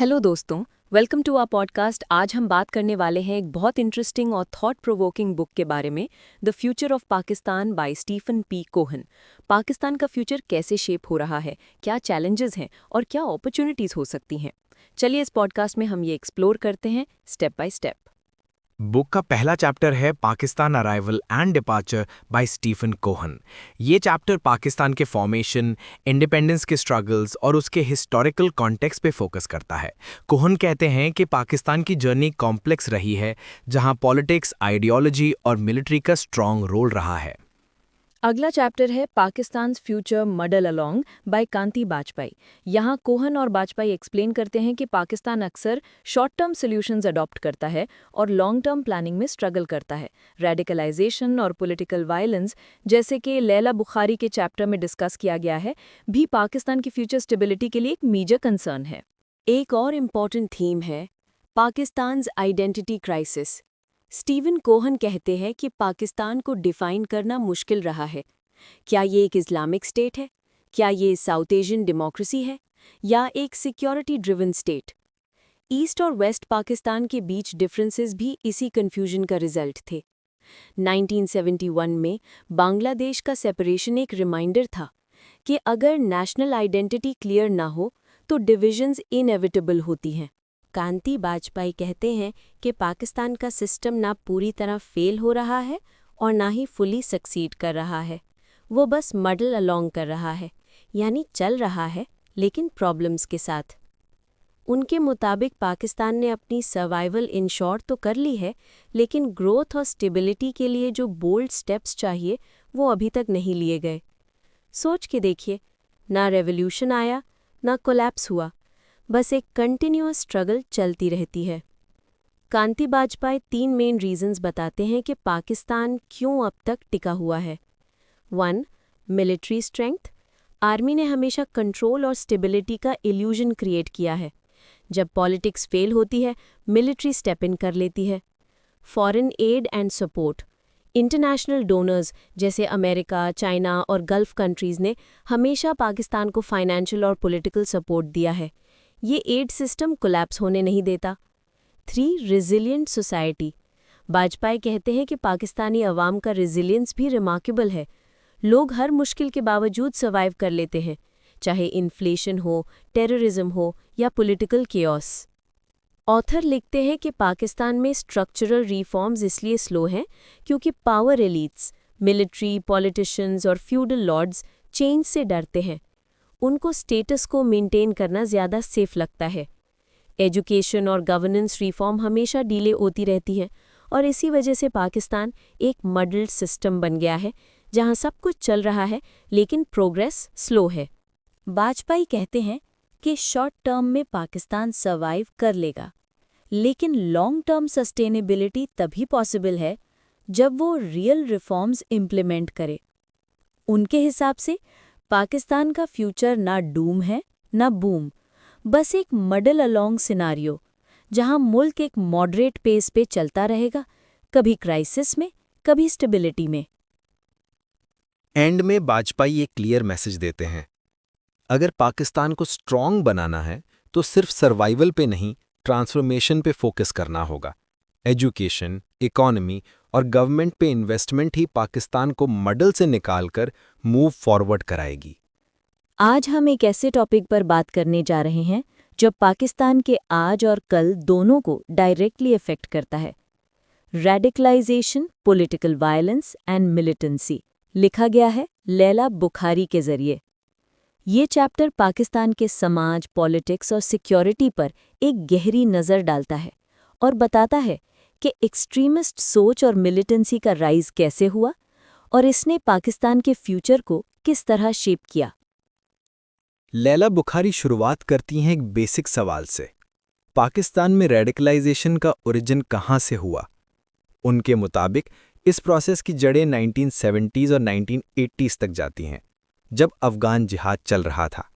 Hello दोस्तों, welcome to our podcast. आज हम बात करने वाले हैं एक बहुत इंटरेस्टिंग और थॉट प्रोवोकिंग बुक के बारे में, the future of Pakistan by Stephen P Cohen. Pakistan का फ्यूचर कैसे शेप हो रहा है, क्या चैलेंजेस हैं और क्या अपॉर्चुनिटीज़ हो सकती हैं। चलिए इस पॉडकास्ट में हम ये एक्सप्लोर करते हैं स्टेप बाय स्टेप। बुक का पहला चैप्टर है Pakistan arrival and departure by Stephen Cohen. ये चैप्टर पाकिस्तान के फॉर्मेशन, इंडिपेंडेंस के स्ट्रगल्स और उसके हिस्टोरिकल कॉन्टेक्स्ट पे फोकस करता है। कोहन कहते हैं कि पाकिस्तान की जर्नी कॉम्प्लेक्स रही है, जहां पॉलिटिक्स, आइडियोलॉजी और मिलिट्री का स्ट्रॉन्ग रोल रहा है। अगला चैप्टर है पाकिस्तान फ्यूचर मडल अलोंग बाय कांति बाजपेयी। यहाँ कोहन और बाजपेयी एक्सप्लेन करते हैं कि पाकिस्तान अक्सर शॉर्ट टर्म सॉल्यूशंस अडॉप्ट करता है और लॉन्ग टर्म प्लानिंग में स्ट्रगल करता है। रेडिकलाइजेशन और पॉलिटिकल वायलेंस, जैसे कि लैला बुखारी के चैप्टर में डिस्कस किया गया है, भी पाकिस्तान की फ्यूचर स्टेबिलिटी के लिए एक मेजर कंसर्न है। एक और इम्पॉर्टेंट थीम है Pakistan identity crisis. Steven Cohen कहते हैं कि पाकिस्तान को डिफाइन करना मुश्किल रहा है। क्या ये एक इस्लामिक स्टेट है? क्या ये साउथ एशियन डेमोक्रेसी है? या एक सिक्योरिटी ड्रिवन स्टेट? ईस्ट और वेस्ट पाकिस्तान के बीच डिफरेंसेस भी इसी कन्फ्यूजन का रिजल्ट थे। 1971 में बांग्लादेश का सेपरेशन एक रिमाइंडर था कि अगर नेशनल आइडेंटिटी क्लियर ना हो तो डिविजन्स इनएविटेबल होती हैं। कांति बाजपेयी कहते हैं कि पाकिस्तान का सिस्टम ना पूरी तरह फेल हो रहा है और ना ही फुली सक्सीड कर रहा है। वो बस मडल अलोंग कर रहा है, यानी चल रहा है लेकिन प्रॉब्लम्स के साथ। उनके मुताबिक पाकिस्तान ने अपनी सर्वाइवल इंश्योर तो कर ली है, लेकिन ग्रोथ और स्टेबिलिटी के लिए जो बोल्ड स्टेप्स चाहिए वो अभी तक नहीं लिए गए। सोच के देखिए, ना रेवोल्यूशन आया, ना कोलैप्स हुआ, बस एक कंटिन्यूअस स्ट्रगल चलती रहती है। कांति बाजपेयी 3 मेन रीजंस बताते हैं कि पाकिस्तान क्यों अब तक टिका हुआ है। 1. Military strength. आर्मी ने हमेशा कंट्रोल और स्टेबिलिटी का इल्यूजन क्रिएट किया है। जब पॉलिटिक्स फेल होती है, मिलिट्री स्टेप इन कर लेती है। Foreign add and support. International donors जैसे अमेरिका, चाइना और गल्फ कंट्रीज ने हमेशा पाकिस्तान को फाइनेंशियल और पॉलिटिकल सपोर्ट दिया है। ये एड सिस्टम कोलैप्स होने नहीं देता। 3. Resilient society. बाजपेयी कहते हैं कि पाकिस्तानी अवाम का रिजिलियंस भी रिमार्केबल है। लोग हर मुश्किल के बावजूद सर्वाइव कर लेते हैं, चाहे इन्फ्लेशन हो, टेररिज्म हो या पॉलिटिकल केओस। ऑथर लिखते हैं कि पाकिस्तान में स्ट्रक्चरल रिफॉर्म्स इसलिए स्लो हैं क्योंकि पावर एलीट्स, मिलिट्री, पॉलिटिशियंस और फ्यूडल लॉर्ड्स चेंज से डरते हैं। उनको स्टेटस को मेंटेन करना ज़्यादा सेफ लगता है। एजुकेशन और गवर्नेंस रिफॉर्म हमेशा डिले होती रहती है और इसी वजह से पाकिस्तान एक मॉडल्ड सिस्टम बन गया है जहां सब कुछ चल रहा है लेकिन प्रोग्रेस स्लो है। बाजपेयी कहते हैं कि शॉर्ट टर्म में पाकिस्तान सर्वाइव कर लेगा, लेकिन लॉन्ग टर्म सस्टेनेबिलिटी तभी पॉसिबल है जब वो रियल रिफॉर्म्स इम्प्लीमेंट करे। उनके हिसाब से पाकिस्तान का फ्यूचर ना डूम है ना बूम, बस एक मडल अलोंग सिनारियो जहां मुल्क एक मॉडरेट पेस पे चलता रहेगा, कभी क्राइसिस में, कभी स्टेबिलिटी में। एंड में वाजपेयी एक क्लियर मैसेज देते हैं, अगर पाकिस्तान को स्ट्रॉन्ग बनाना है तो सिर्फ सर्वाइवल पे नहीं, ट्रांसफॉर्मेशन पे फोकस करना होगा। एजुकेशन, इकोनॉमी और गवर्नमेंट पे इन्वेस्टमेंट ही पाकिस्तान को मडल से निकालकर मूव फॉरवर्ड कराएगी। आज हम एक ऐसे टॉपिक पर बात करने जा रहे हैं जो पाकिस्तान के आज और कल दोनों को डायरेक्टली इफेक्ट करता है। Radicalization, political violence and militancy, लिखा गया है लैला बुखारी के जरिए। ये चैप्टर पाकिस्तान के समाज, पॉलिटिक्स और सिक्योरिटी पर एक गहरी नज़र डालता है और बताता है कि एक्सट्रीमिस्ट सोच और मिलिटेंसी का राइज कैसे हुआ और इसने पाकिस्तान के फ्यूचर को किस तरह शेप किया। लैला बुखारी शुरुआत करती हैं एक बेसिक सवाल से, पाकिस्तान में रेडिकलाइजेशन का ओरिजिन कहाँ से हुआ। उनके मुताबिक इस प्रोसेस की जड़ें 1970s और 1980s तक जाती हैं, जब अफगान जिहाद चल रहा था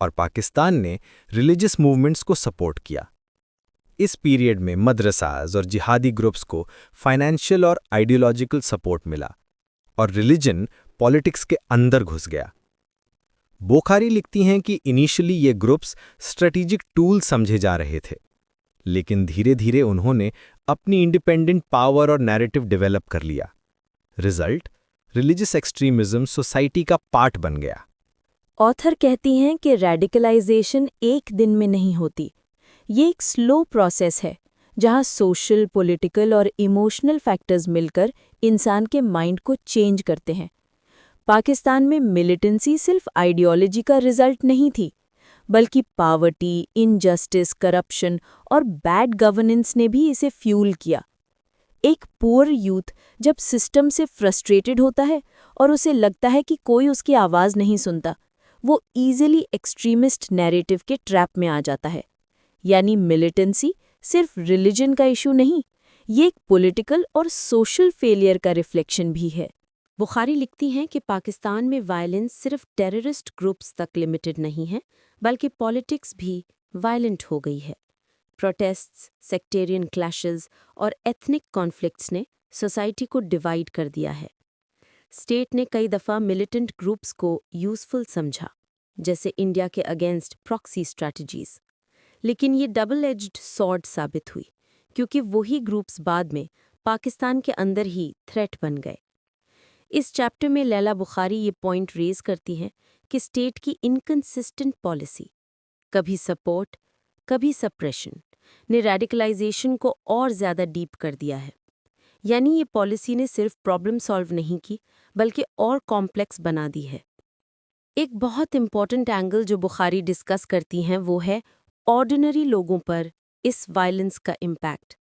और पाकिस्तान ने रिलीजियस मूवमेंट्स को सपोर्ट किया। इस पीरियड में मदरसाज और जिहादी ग्रुप्स को फाइनेंशियल और आइडियोलॉजिकल सपोर्ट मिला और रिलीजन पॉलिटिक्स के अंदर घुस गया। बुखारी लिखती हैं कि इनिशियली ये ग्रुप्स स्ट्रेटेजिक टूल समझे जा रहे थे, लेकिन धीरे धीरे उन्होंने अपनी इंडिपेंडेंट पावर और नैरेटिव डेवलप कर लिया। रिजल्ट, रिलीजियस एक्सट्रीमिज्म सोसाइटी का पार्ट बन गया। ऑथर कहती हैं कि रेडिकलाइजेशन एक दिन में नहीं होती। ये एक स्लो प्रोसेस है जहाँ सोशल, पॉलिटिकल और इमोशनल फैक्टर्स मिलकर इंसान के माइंड को चेंज करते हैं। पाकिस्तान में मिलिटेंसी सिर्फ आइडियोलॉजी का रिजल्ट नहीं थी, बल्कि पावर्टी, इनजस्टिस, करप्शन और बैड गवर्नेंस ने भी इसे फ्यूल किया। एक पुअर यूथ जब सिस्टम से फ्रस्ट्रेटेड होता है और उसे लगता है कि कोई उसकी आवाज़ नहीं सुनता, वो ईजिली एक्सट्रीमिस्ट नैरेटिव के ट्रैप में आ जाता है। यानी मिलिटेंसी सिर्फ रिलीजन का इशू नहीं, ये एक पॉलिटिकल और सोशल फेलियर का रिफ्लेक्शन भी है। बुखारी लिखती हैं कि पाकिस्तान में वायलेंस सिर्फ टेररिस्ट ग्रुप्स तक लिमिटेड नहीं है, बल्कि पॉलिटिक्स भी वायलेंट हो गई है। प्रोटेस्ट्स, सेक्टेरियन क्लैशेस और एथनिक कॉन्फ्लिक्ट्स ने सोसाइटी को डिवाइड कर दिया है। स्टेट ने कई दफ़ा मिलिटेंट ग्रुप्स को यूजफुल समझा, जैसे इंडिया के अगेंस्ट प्रॉक्सी स्ट्रैटेजीज। लेकिन ये डबल एज्ड सॉर्ड साबित हुई, क्योंकि वही ग्रुप्स बाद में पाकिस्तान के अंदर ही थ्रेट बन गए। इस चैप्टर में लैला बुखारी ये पॉइंट रेज करती हैं कि स्टेट की इनकंसिस्टेंट पॉलिसी, कभी सपोर्ट कभी सप्रेशन, ने रेडिकलाइजेशन को और ज़्यादा डीप कर दिया है। यानी ये पॉलिसी ने सिर्फ प्रॉब्लम सॉल्व नहीं की, बल्कि और कॉम्प्लेक्स बना दी है। एक बहुत इंपॉर्टेंट एंगल जो बुखारी डिस्कस करती हैं वो है ऑर्डिनरी लोगों पर इस वायलेंस का इम्पैक्ट।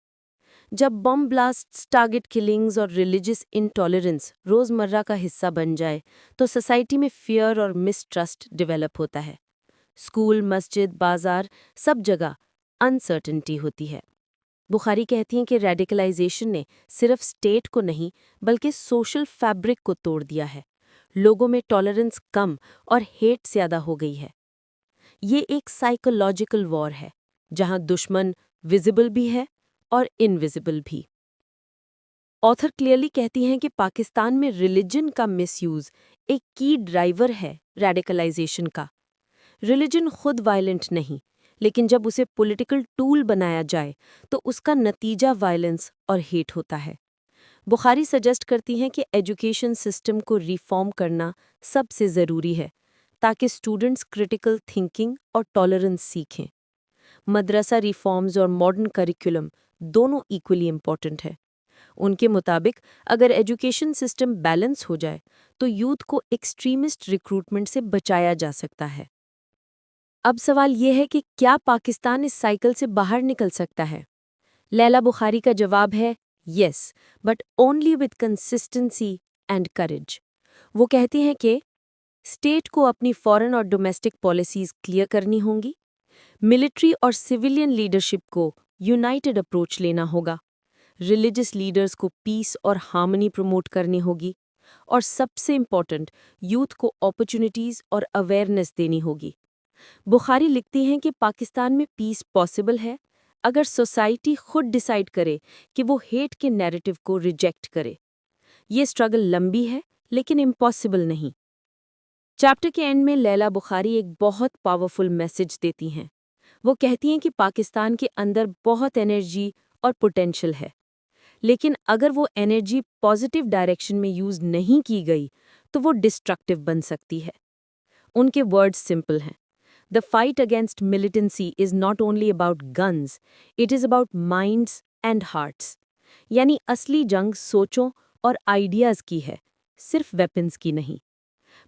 जब बम ब्लास्ट्स, टारगेट किलिंग्स और रिलीजियस इनटॉलरेंस रोज़मर्रा का हिस्सा बन जाए, तो सोसाइटी में फियर और मिसट्रस्ट डेवलप होता है। स्कूल, मस्जिद, बाजार, सब जगह अनसर्टेनिटी होती है। बुखारी कहती हैं कि रेडिकलाइजेशन ने सिर्फ स्टेट को नहीं, बल्कि सोशल फैब्रिक को तोड़ दिया है। लोगों में टॉलरेंस कम और हेट ज़्यादा हो गई है। ये एक साइकोलॉजिकल वॉर है, जहां दुश्मन विजिबल भी है और इनविजिबल भी। ऑथर क्लियरली कहती हैं कि पाकिस्तान में रिलीजन का मिसयूज एक की ड्राइवर है रेडिकलाइजेशन का। रिलीजन खुद वायलेंट नहीं, लेकिन जब उसे पॉलिटिकल टूल बनाया जाए तो उसका नतीजा वायलेंस और हेट होता है। बुखारी सजेस्ट करती हैं कि एजुकेशन सिस्टम को रिफॉर्म करना सबसे ज़रूरी है, ताकि स्टूडेंट्स क्रिटिकल थिंकिंग और टॉलरेंस सीखें। मदरसा रिफॉर्म्स और मॉडर्न करिकुलम दोनों इक्वली इम्पॉर्टेंट है। उनके मुताबिक अगर एजुकेशन सिस्टम बैलेंस हो जाए तो यूथ को एक्सट्रीमिस्ट रिक्रूटमेंट से बचाया जा सकता है। अब सवाल ये है कि क्या पाकिस्तान इस साइकिल से बाहर निकल सकता है? लैला बुखारी का जवाब है yes, but only with consistency and courage. वो कहती हैं कि स्टेट को अपनी फॉरेन और डोमेस्टिक पॉलिसीज क्लियर करनी होंगी, मिलिट्री और सिविलियन लीडरशिप को यूनाइटेड अप्रोच लेना होगा, रिलीजियस लीडर्स को पीस और हार्मनी प्रमोट करनी होगी, और सबसे इम्पॉर्टेंट, यूथ को अपॉर्चुनिटीज और अवेयरनेस देनी होगी। बुखारी लिखती हैं कि पाकिस्तान में पीस पॉसिबल है अगर सोसाइटी खुद डिसाइड करे कि वो हेट के नैरेटिव को रिजेक्ट करे। ये स्ट्रगल लंबी है, लेकिन इम्पॉसिबल नहीं। चैप्टर के एंड में लैला बुखारी एक बहुत पावरफुल मैसेज देती हैं। वो कहती हैं कि पाकिस्तान के अंदर बहुत एनर्जी और पोटेंशियल है, लेकिन अगर वो एनर्जी पॉजिटिव डायरेक्शन में यूज़ नहीं की गई तो वो डिस्ट्रक्टिव बन सकती है। उनके वर्ड्स सिंपल हैं। The fight against militancy is not only about guns, it is about minds and hearts. यानी असली जंग सोचों और आइडियाज़ की है, सिर्फ वेपन्स की नहीं।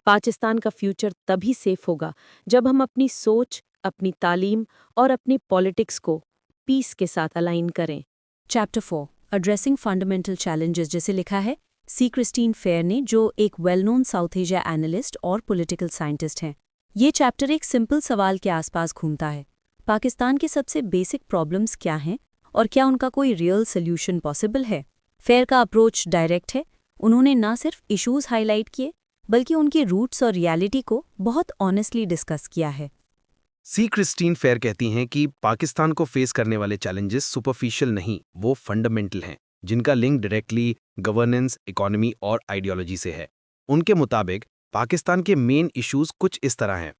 पाकिस्तान का फ्यूचर तभी सेफ होगा जब हम अपनी सोच, अपनी तालीम और अपनी पॉलिटिक्स को पीस के साथ अलाइन करें। चैप्टर 4 एड्रेसिंग फंडामेंटल चैलेंजेस जैसे लिखा है सी क्रिस्टीन फेयर ने, जो एक well known south Asia analyst और पॉलिटिकल साइंटिस्ट हैं। ये चैप्टर एक सिंपल सवाल के आसपास घूमता है। पाकिस्तान के सबसे बेसिक प्रॉब्लम्स क्या हैं और क्या उनका कोई रियल सॉल्यूशन पॉसिबल है? फेयर का अप्रोच डायरेक्ट है। उन्होंने ना सिर्फ इश्यूज हाईलाइट किए, बल्कि उनके रूट्स और रियलिटी को बहुत ऑनेस्टली डिस्कस किया है। सी क्रिस्टीन फेयर कहती हैं कि पाकिस्तान को फेस करने वाले चैलेंजेस सुपरफिशियल नहीं, वो फंडामेंटल हैं, जिनका लिंक डायरेक्टली गवर्नेंस, इकोनॉमी और आइडियोलॉजी से है। उनके मुताबिक पाकिस्तान के मेन इश्यूज कुछ इस तरह हैं।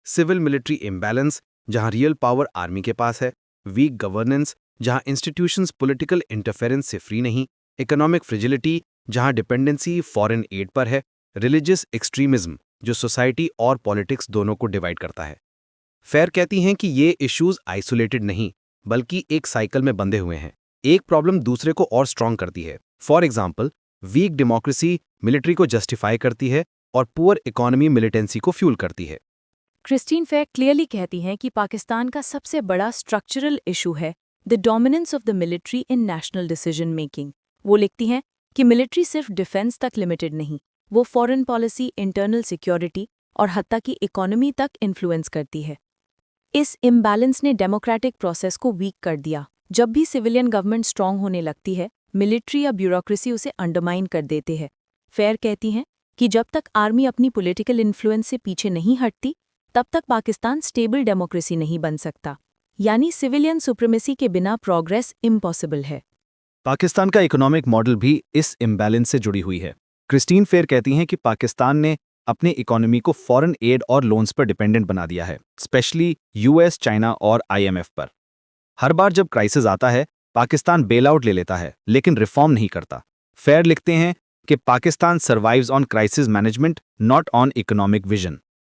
सिविल मिलिट्री इम्बैलेंस, जहां रियल पावर आर्मी के पास है। वीक गवर्नेंस, जहां इंस्टीट्यूशंस पॉलिटिकल इंटरफेरेंस से फ्री नहीं। इकोनॉमिक फ्रिजिलिटी, जहां डिपेंडेंसी फॉरेन एड पर है। रिलीजियस एक्सट्रीमिज्म, जो सोसाइटी और पॉलिटिक्स दोनों को डिवाइड करता है। फेयर कहती हैं कि ये इश्यूज आइसोलेटेड नहीं, बल्कि एक साइकिल में बंधे हुए हैं। एक प्रॉब्लम दूसरे को और स्ट्रांग करती है। For example, weak democracy military को जस्टिफाई करती है और पुअर इकोनॉमी मिलिटेंसी को फ्यूल करती है। क्रिस्टीन फेयर क्लियरली कहती हैं कि पाकिस्तान का सबसे बड़ा स्ट्रक्चरल इशू है the dominance of the military in national decision making. वो लिखती हैं कि मिलिट्री सिर्फ डिफेंस तक लिमिटेड नहीं, वो फॉरेन पॉलिसी, इंटरनल सिक्योरिटी और हत्ता की इकोनॉमी तक इन्फ्लुएंस करती है। इस इम्बैलेंस ने डेमोक्रेटिक प्रोसेस को वीक कर दिया। जब भी सिविलियन गवर्नमेंट स्ट्रांग होने लगती है, मिलिट्री या ब्यूरोक्रेसी उसे अंडरमाइन कर देते हैं। फेयर कहती हैं कि जब तक आर्मी अपनी पॉलिटिकल इन्फ्लुएंस से पीछे नहीं हटती, तब तक पाकिस्तान स्टेबल डेमोक्रेसी नहीं बन सकता। यानी सिविलियन सुप्रीमेसी के बिना प्रोग्रेस इम्पॉसिबल है। पाकिस्तान का इकोनॉमिक मॉडल भी इस इम्बैलेंस से जुड़ी हुई है। क्रिस्टीन फेयर कहती हैं कि पाकिस्तान ने अपनी इकोनॉमी को फॉरेन एड और लोन्स पर डिपेंडेंट बना दिया है, स्पेशली यूएस, चाइना और आईएमएफ पर। हर बार जब क्राइसिस आता है, पाकिस्तान बेल आउट ले लेता है, लेकिन रिफॉर्म नहीं करता। फेयर लिखते हैं कि Pakistan survives on crisis management, not on economic vision.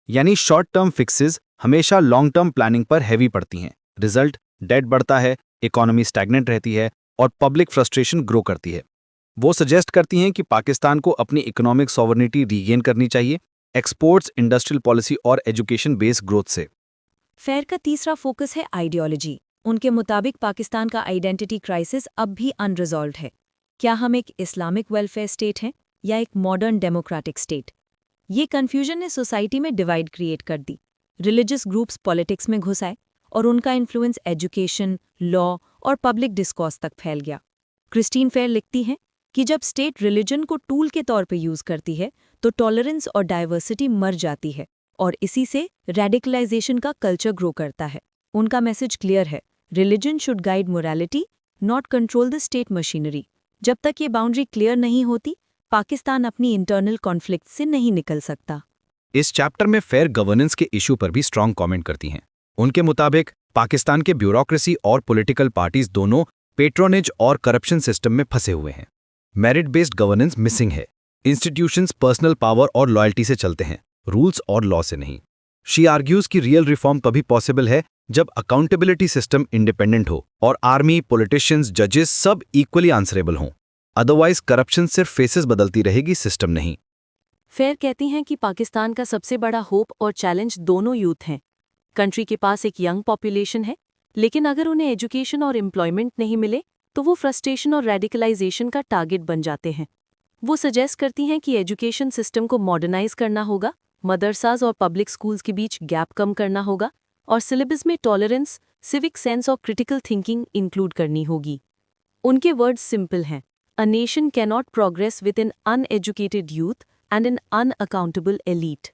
यानी शॉर्ट टर्म फिक्सेस हमेशा लॉन्ग टर्म प्लानिंग पर हैवी पड़ती हैं। रिजल्ट, डेट बढ़ता है, इकोनॉमी स्टैग्नेंट रहती है और पब्लिक फ्रस्ट्रेशन ग्रो करती है। वो सजेस्ट करती हैं कि पाकिस्तान को अपनी इकोनॉमिक सॉवरेनिटी रीगेन करनी चाहिए, एक्सपोर्ट्स, इंडस्ट्रियल पॉलिसी और एजुकेशन बेस्ड ग्रोथ से। फेयर का तीसरा फोकस है आइडियोलॉजी। उनके मुताबिक पाकिस्तान का आइडेंटिटी क्राइसिस अब भी अनरिजॉल्व्ड है। क्या हम एक इस्लामिक वेलफेयर स्टेट हैं या एक मॉडर्न डेमोक्रेटिक स्टेट? ये कन्फ्यूजन ने सोसाइटी में डिवाइड क्रिएट कर दी। रिलीजियस ग्रुप्स पॉलिटिक्स में घुस आए और उनका इन्फ्लुएंस एजुकेशन, लॉ और पब्लिक डिस्कोर्स तक फैल गया। क्रिस्टीन फेयर लिखती हैं कि जब स्टेट रिलीजन को टूल के तौर पर यूज करती है, तो टॉलरेंस और डाइवर्सिटी मर जाती है और इसी से रेडिकलाइजेशन का कल्चर ग्रो करता है। उनका मैसेज क्लियर है, religion should guide morality, not control the state machinery. जब तक ये बाउंड्री क्लियर नहीं होती, पाकिस्तान अपनी इंटरनल कॉन्फ्लिक्ट से नहीं निकल सकता। इस चैप्टर में फेयर गवर्नेंस के इशू पर भी स्ट्रांग कमेंट करती हैं। उनके मुताबिक पाकिस्तान के ब्यूरोक्रेसी और पॉलिटिकल पार्टीज दोनों पेट्रोनेज और करप्शन सिस्टम में फंसे हुए हैं। मेरिट बेस्ड गवर्नेंस मिसिंग है। इंस्टीट्यूशंस पर्सनल पावर और लॉयल्टी से चलते हैं, रूल्स और लॉ से नहीं। शी आर्ग्यूज कि रियल रिफॉर्म तभी पॉसिबल है जब अकाउंटेबिलिटी सिस्टम इंडिपेंडेंट हो और आर्मी, पॉलिटिशियंस, जजेस सब इक्वली आंसरेबल हों। अदरवाइज करप्शन सिर्फ फेसेस बदलती रहेगी, सिस्टम नहीं। फेयर कहती हैं कि पाकिस्तान का सबसे बड़ा होप और चैलेंज दोनों यूथ हैं। कंट्री के पास एक यंग पॉपुलेशन है, लेकिन अगर उन्हें एजुकेशन और एम्प्लॉयमेंट नहीं मिले तो वो फ्रस्ट्रेशन और रेडिकलाइजेशन का टारगेट बन जाते हैं। वो सजेस्ट करती हैं कि एजुकेशन सिस्टम को मॉडर्नाइज करना होगा, मदरसाज और पब्लिक स्कूल्स के बीच गैप कम करना होगा और सिलेबस में टॉलरेंस, सिविक सेंस और क्रिटिकल थिंकिंग इंक्लूड करनी होगी। उनके वर्ड्स सिंपल हैं, a nation cannot progress with an uneducated youth and an unaccountable elite.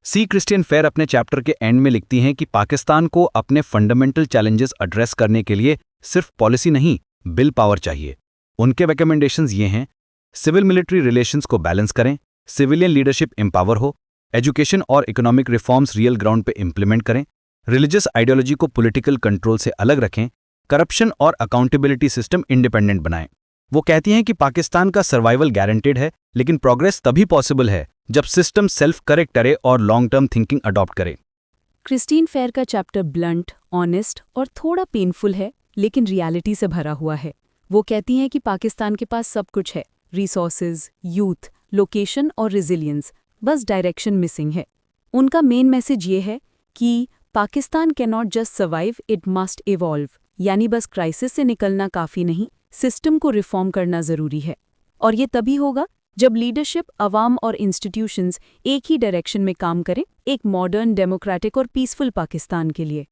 C Christian Fair अपने चैप्टर के एंड में लिखती हैं कि पाकिस्तान को अपने फंडामेंटल चैलेंजेस एड्रेस करने के लिए सिर्फ पॉलिसी नहीं, बिल पावर चाहिए। उनके रिकमेंडेशंस ये हैं, सिविल मिलिट्री रिलेशंस को बैलेंस करें, सिविलियन लीडरशिप एम्पावर हो, एजुकेशन और इकोनॉमिक रिफॉर्म्स रियल ग्राउंड पे इंप्लीमेंट करें, रिलीजियस आइडियोलॉजी को पॉलिटिकल कंट्रोल से अलग रखें, करप्शन और अकाउंटेबिलिटी सिस्टम इंडिपेंडेंट बनाएं। वो कहती हैं कि पाकिस्तान का सर्वाइवल गारंटेड है, लेकिन प्रोग्रेस तभी पॉसिबल है जब सिस्टम सेल्फ करेक्ट करे और लॉन्ग टर्म थिंकिंग अडॉप्ट करे। क्रिस्टीन फेयर का चैप्टर ब्लंट, ऑनेस्ट और थोड़ा पेनफुल है, लेकिन रियलिटी से भरा हुआ है। वो कहती हैं कि पाकिस्तान के पास सब कुछ है, रिसोर्सेज, यूथ, लोकेशन और रेजिलियंस, बस डायरेक्शन मिसिंग है। उनका मेन मैसेज ये है कि Pakistan cannot just survive, it must evolve. यानी बस क्राइसिस से निकलना काफ़ी नहीं, सिस्टम को रिफॉर्म करना ज़रूरी है। और ये तभी होगा जब लीडरशिप, अवाम और इंस्टीट्यूशंस एक ही डायरेक्शन में काम करें, एक मॉडर्न, डेमोक्रेटिक और पीसफुल पाकिस्तान के लिए।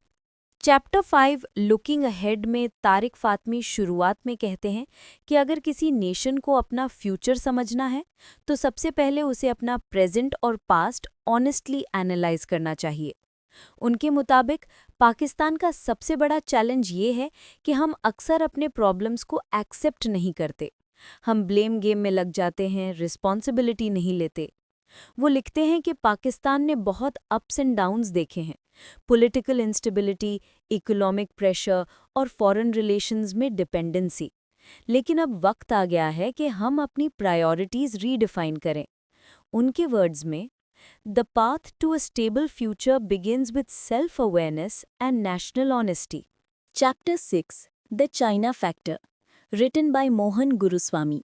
चैप्टर 5 लुकिंग अहेड में तारिक फातमी शुरुआत में कहते हैं कि अगर किसी नेशन को अपना फ्यूचर समझना है तो सबसे पहले उसे अपना प्रेजेंट और पास्ट ऑनेस्टली एनालाइज करना चाहिए। उनके मुताबिक पाकिस्तान का सबसे बड़ा चैलेंज ये है कि हम अक्सर अपने प्रॉब्लम्स को एक्सेप्ट नहीं करते। हम ब्लेम गेम में लग जाते हैं, रिस्पॉन्सिबिलिटी नहीं लेते। वो लिखते हैं कि पाकिस्तान ने बहुत अप्स एंड डाउन्स देखे हैं, पॉलिटिकल इंस्टेबिलिटी, इकोनॉमिक प्रेशर और फॉरेन रिलेशंस में डिपेंडेंसी। लेकिन अब वक्त आ गया है कि हम अपनी प्रायोरिटीज रीडिफाइन करें। उनके वर्ड्स में, the path to a stable future begins with self awareness and national honesty. Chapter 6, the China factor, written by Mohan Guruswamy.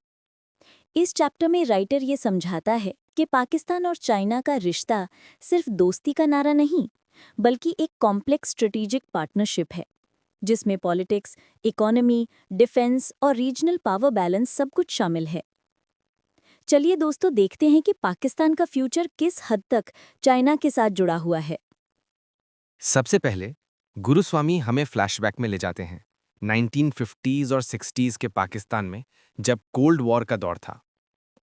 इस चैप्टर में राइटर ये समझाता है कि पाकिस्तान और चाइना का रिश्ता सिर्फ दोस्ती का नारा नहीं, बल्कि एक कॉम्प्लेक्स स्ट्रेटेजिक पार्टनरशिप है, जिसमें पॉलिटिक्स, इकोनॉमी, डिफेंस और रीजनल पावर बैलेंस सब कुछ शामिल है। चलिए दोस्तों, देखते हैं कि पाकिस्तान का फ्यूचर किस हद तक चाइना के साथ जुड़ा हुआ है। सबसे पहले गुरुस्वामी हमें फ्लैशबैक में ले जाते हैं 1950s और 60s के पाकिस्तान में, जब कोल्ड वॉर का दौर था।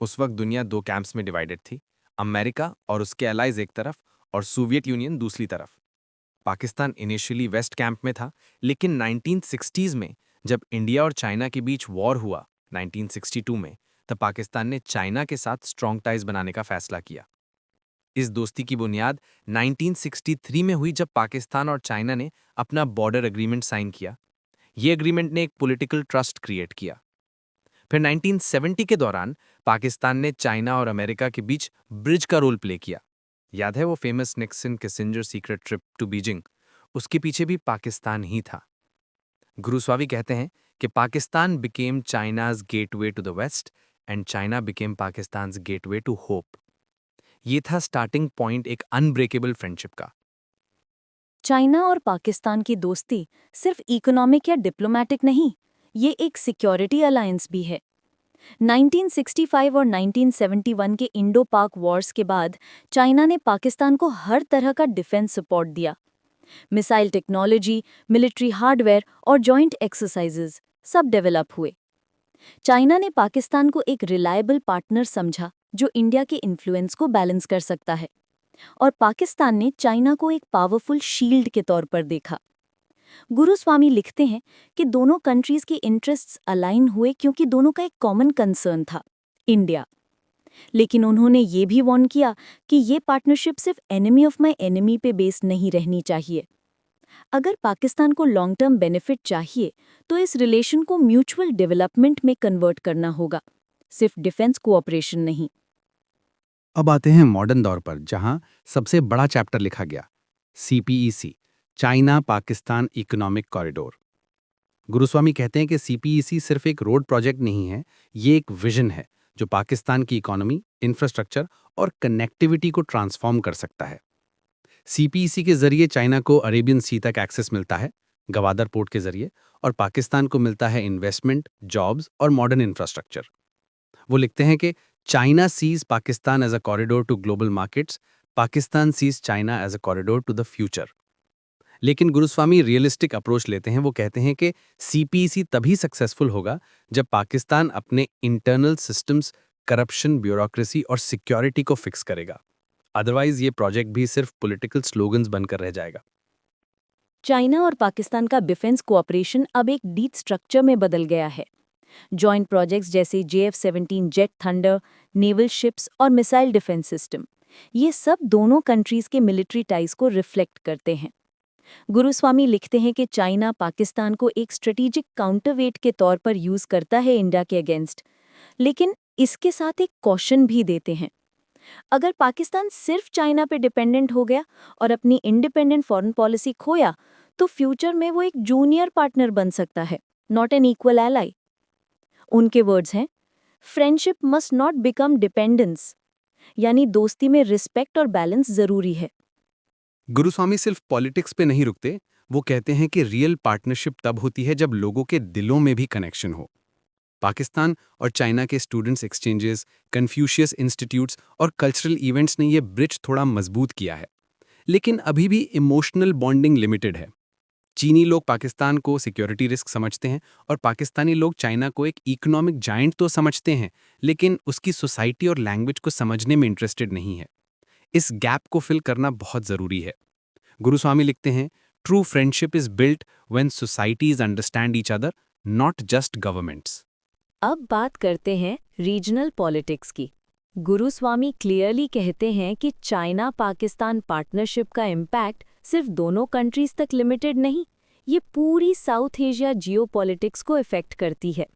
उस वक्त दुनिया दो कैंप्स में डिवाइडेड थी, अमेरिका और उसके एलाइज एक तरफ और सोवियत यूनियन दूसरी तरफ। पाकिस्तान इनिशियली वेस्ट कैंप में था, लेकिन 1960s में जब इंडिया और चाइना के बीच वॉर हुआ 1962 में, तब पाकिस्तान ने चाइना के साथ स्ट्रॉन्ग टाइज बनाने का फैसला किया। इस दोस्ती की बुनियाद 1963 में हुई, जब पाकिस्तान और चाइना ने अपना बॉर्डर एग्रीमेंट साइन किया। ये एग्रीमेंट ने एक पॉलिटिकल ट्रस्ट क्रिएट किया। फिर 1970 के दौरान पाकिस्तान ने चाइना और अमेरिका के बीच ब्रिज का रोल प्ले किया। याद है वो famous Nixon Kissinger secret trip to Beijing? उसके पीछे भी पाकिस्तान ही था। गुरुस्वामी कहते हैं कि Pakistan became China's gateway to the west and China became Pakistan's gateway to hope. ये था स्टार्टिंग पॉइंट एक अनब्रेकेबल फ्रेंडशिप का। चाइना और पाकिस्तान की दोस्ती सिर्फ इकोनॉमिक या डिप्लोमैटिक नहीं, ये एक सिक्योरिटी अलायंस भी है। 1965 और 1971 के इंडो पाक वॉर्स के बाद चाइना ने पाकिस्तान को हर तरह का डिफेंस सपोर्ट दिया। मिसाइल टेक्नोलॉजी, मिलिट्री हार्डवेयर और जॉइंट एक्सरसाइजेज सब डेवलप हुए। चाइना ने पाकिस्तान को एक रिलायबल पार्टनर समझा जो इंडिया के इन्फ्लुएंस को बैलेंस कर सकता है, और पाकिस्तान ने चाइना को एक पावरफुल शील्ड के तौर पर देखा। गुरुस्वामी लिखते हैं कि दोनों कंट्रीज के इंटरेस्ट्स अलाइन हुए क्योंकि दोनों का एक कॉमन कंसर्न था, इंडिया। लेकिन उन्होंने ये भी वार्न किया कि ये पार्टनरशिप सिर्फ एनिमी ऑफ माय एनिमी पे बेस्ड नहीं रहनी चाहिए। अगर पाकिस्तान को लॉन्ग टर्म बेनिफिट चाहिए तो इस रिलेशन को म्यूचुअल डेवलपमेंट में कन्वर्ट करना होगा, सिर्फ डिफेंस कोऑपरेशन नहीं। अब आते हैं मॉडर्न दौर पर, जहां सबसे बड़ा चैप्टर लिखा गया, CPEC, China Pakistan economic corridor. Guruswamy कहते हैं कि सीपीईसी सिर्फ एक रोड प्रोजेक्ट नहीं है, ये एक विजन है जो पाकिस्तान की इकोनॉमी, इंफ्रास्ट्रक्चर और कनेक्टिविटी को ट्रांसफॉर्म कर सकता है। सीपीईसी के जरिए चाइना को अरेबियन सी तक एक्सेस मिलता है, गवादर पोर्ट के जरिए, और पाकिस्तान को मिलता है इन्वेस्टमेंट, जॉब्स और मॉडर्न इंफ्रास्ट्रक्चर। वो लिखते हैं कि China sees Pakistan as a corridor to global markets, Pakistan sees China as a corridor to the future. लेकिन गुरुस्वामी रियलिस्टिक अप्रोच लेते हैं। वो कहते हैं कि सीपीईसी तभी सक्सेसफुल होगा जब पाकिस्तान अपने इंटरनल सिस्टम्स, करप्शन, ब्यूरोक्रेसी और सिक्योरिटी को फिक्स करेगा। अदरवाइज ये प्रोजेक्ट भी सिर्फ पॉलिटिकल स्लोगन्स बनकर रह जाएगा। चाइना और पाकिस्तान का डिफेंस कोऑपरेशन अब एक डीप स्ट्रक्चर में बदल गया है। जॉइंट प्रोजेक्ट्स जैसे JF-17 jet thunder, naval ships और मिसाइल डिफेंस सिस्टम, ये सब दोनों कंट्रीज के मिलिट्री टाइज को रिफ्लेक्ट करते हैं। गुरुस्वामी लिखते हैं कि चाइना पाकिस्तान को एक स्ट्रेटेजिक काउंटरवेट के तौर पर यूज करता है इंडिया के अगेंस्ट, लेकिन इसके साथ एक कॉशन भी देते हैं। अगर पाकिस्तान सिर्फ चाइना पे डिपेंडेंट हो गया और अपनी इंडिपेंडेंट फॉरेन पॉलिसी खोया, तो फ्यूचर में वो एक जूनियर पार्टनर बन सकता है, नॉट एन इक्वल एलाई। उनके वर्ड्स हैं, friendship must not become dependence, यानी दोस्ती में रिस्पेक्ट और बैलेंस जरूरी है। गुरुस्वामी सिर्फ पॉलिटिक्स पे नहीं रुकते। वो कहते हैं कि रियल पार्टनरशिप तब होती है जब लोगों के दिलों में भी कनेक्शन हो। पाकिस्तान और चाइना के स्टूडेंट्स एक्सचेंजेस, कन्फ्यूशियस इंस्टीट्यूट्स और कल्चरल इवेंट्स ने ये ब्रिज थोड़ा मजबूत किया है, लेकिन अभी भी इमोशनल बॉन्डिंग लिमिटेड है। चीनी लोग पाकिस्तान को सिक्योरिटी रिस्क समझते हैं और पाकिस्तानी लोग चाइना को एक इकोनॉमिक जायंट तो समझते हैं, लेकिन उसकी सोसाइटी और लैंग्वेज को समझने में इंटरेस्टेड नहीं है। इस गैप को फिल करना बहुत ज़रूरी है। गुरुस्वामी लिखते हैं, true friendship is built when societies understand each other, not just governments. अब बात करते हैं रीजनल पॉलिटिक्स की। गुरुस्वामी क्लियरली कहते हैं कि चाइना पाकिस्तान पार्टनरशिप का इम्पैक्ट सिर्फ दोनों कंट्रीज तक लिमिटेड नहीं, ये पूरी साउथ एशिया जियोपॉलिटिक्स को इफेक्ट करती है।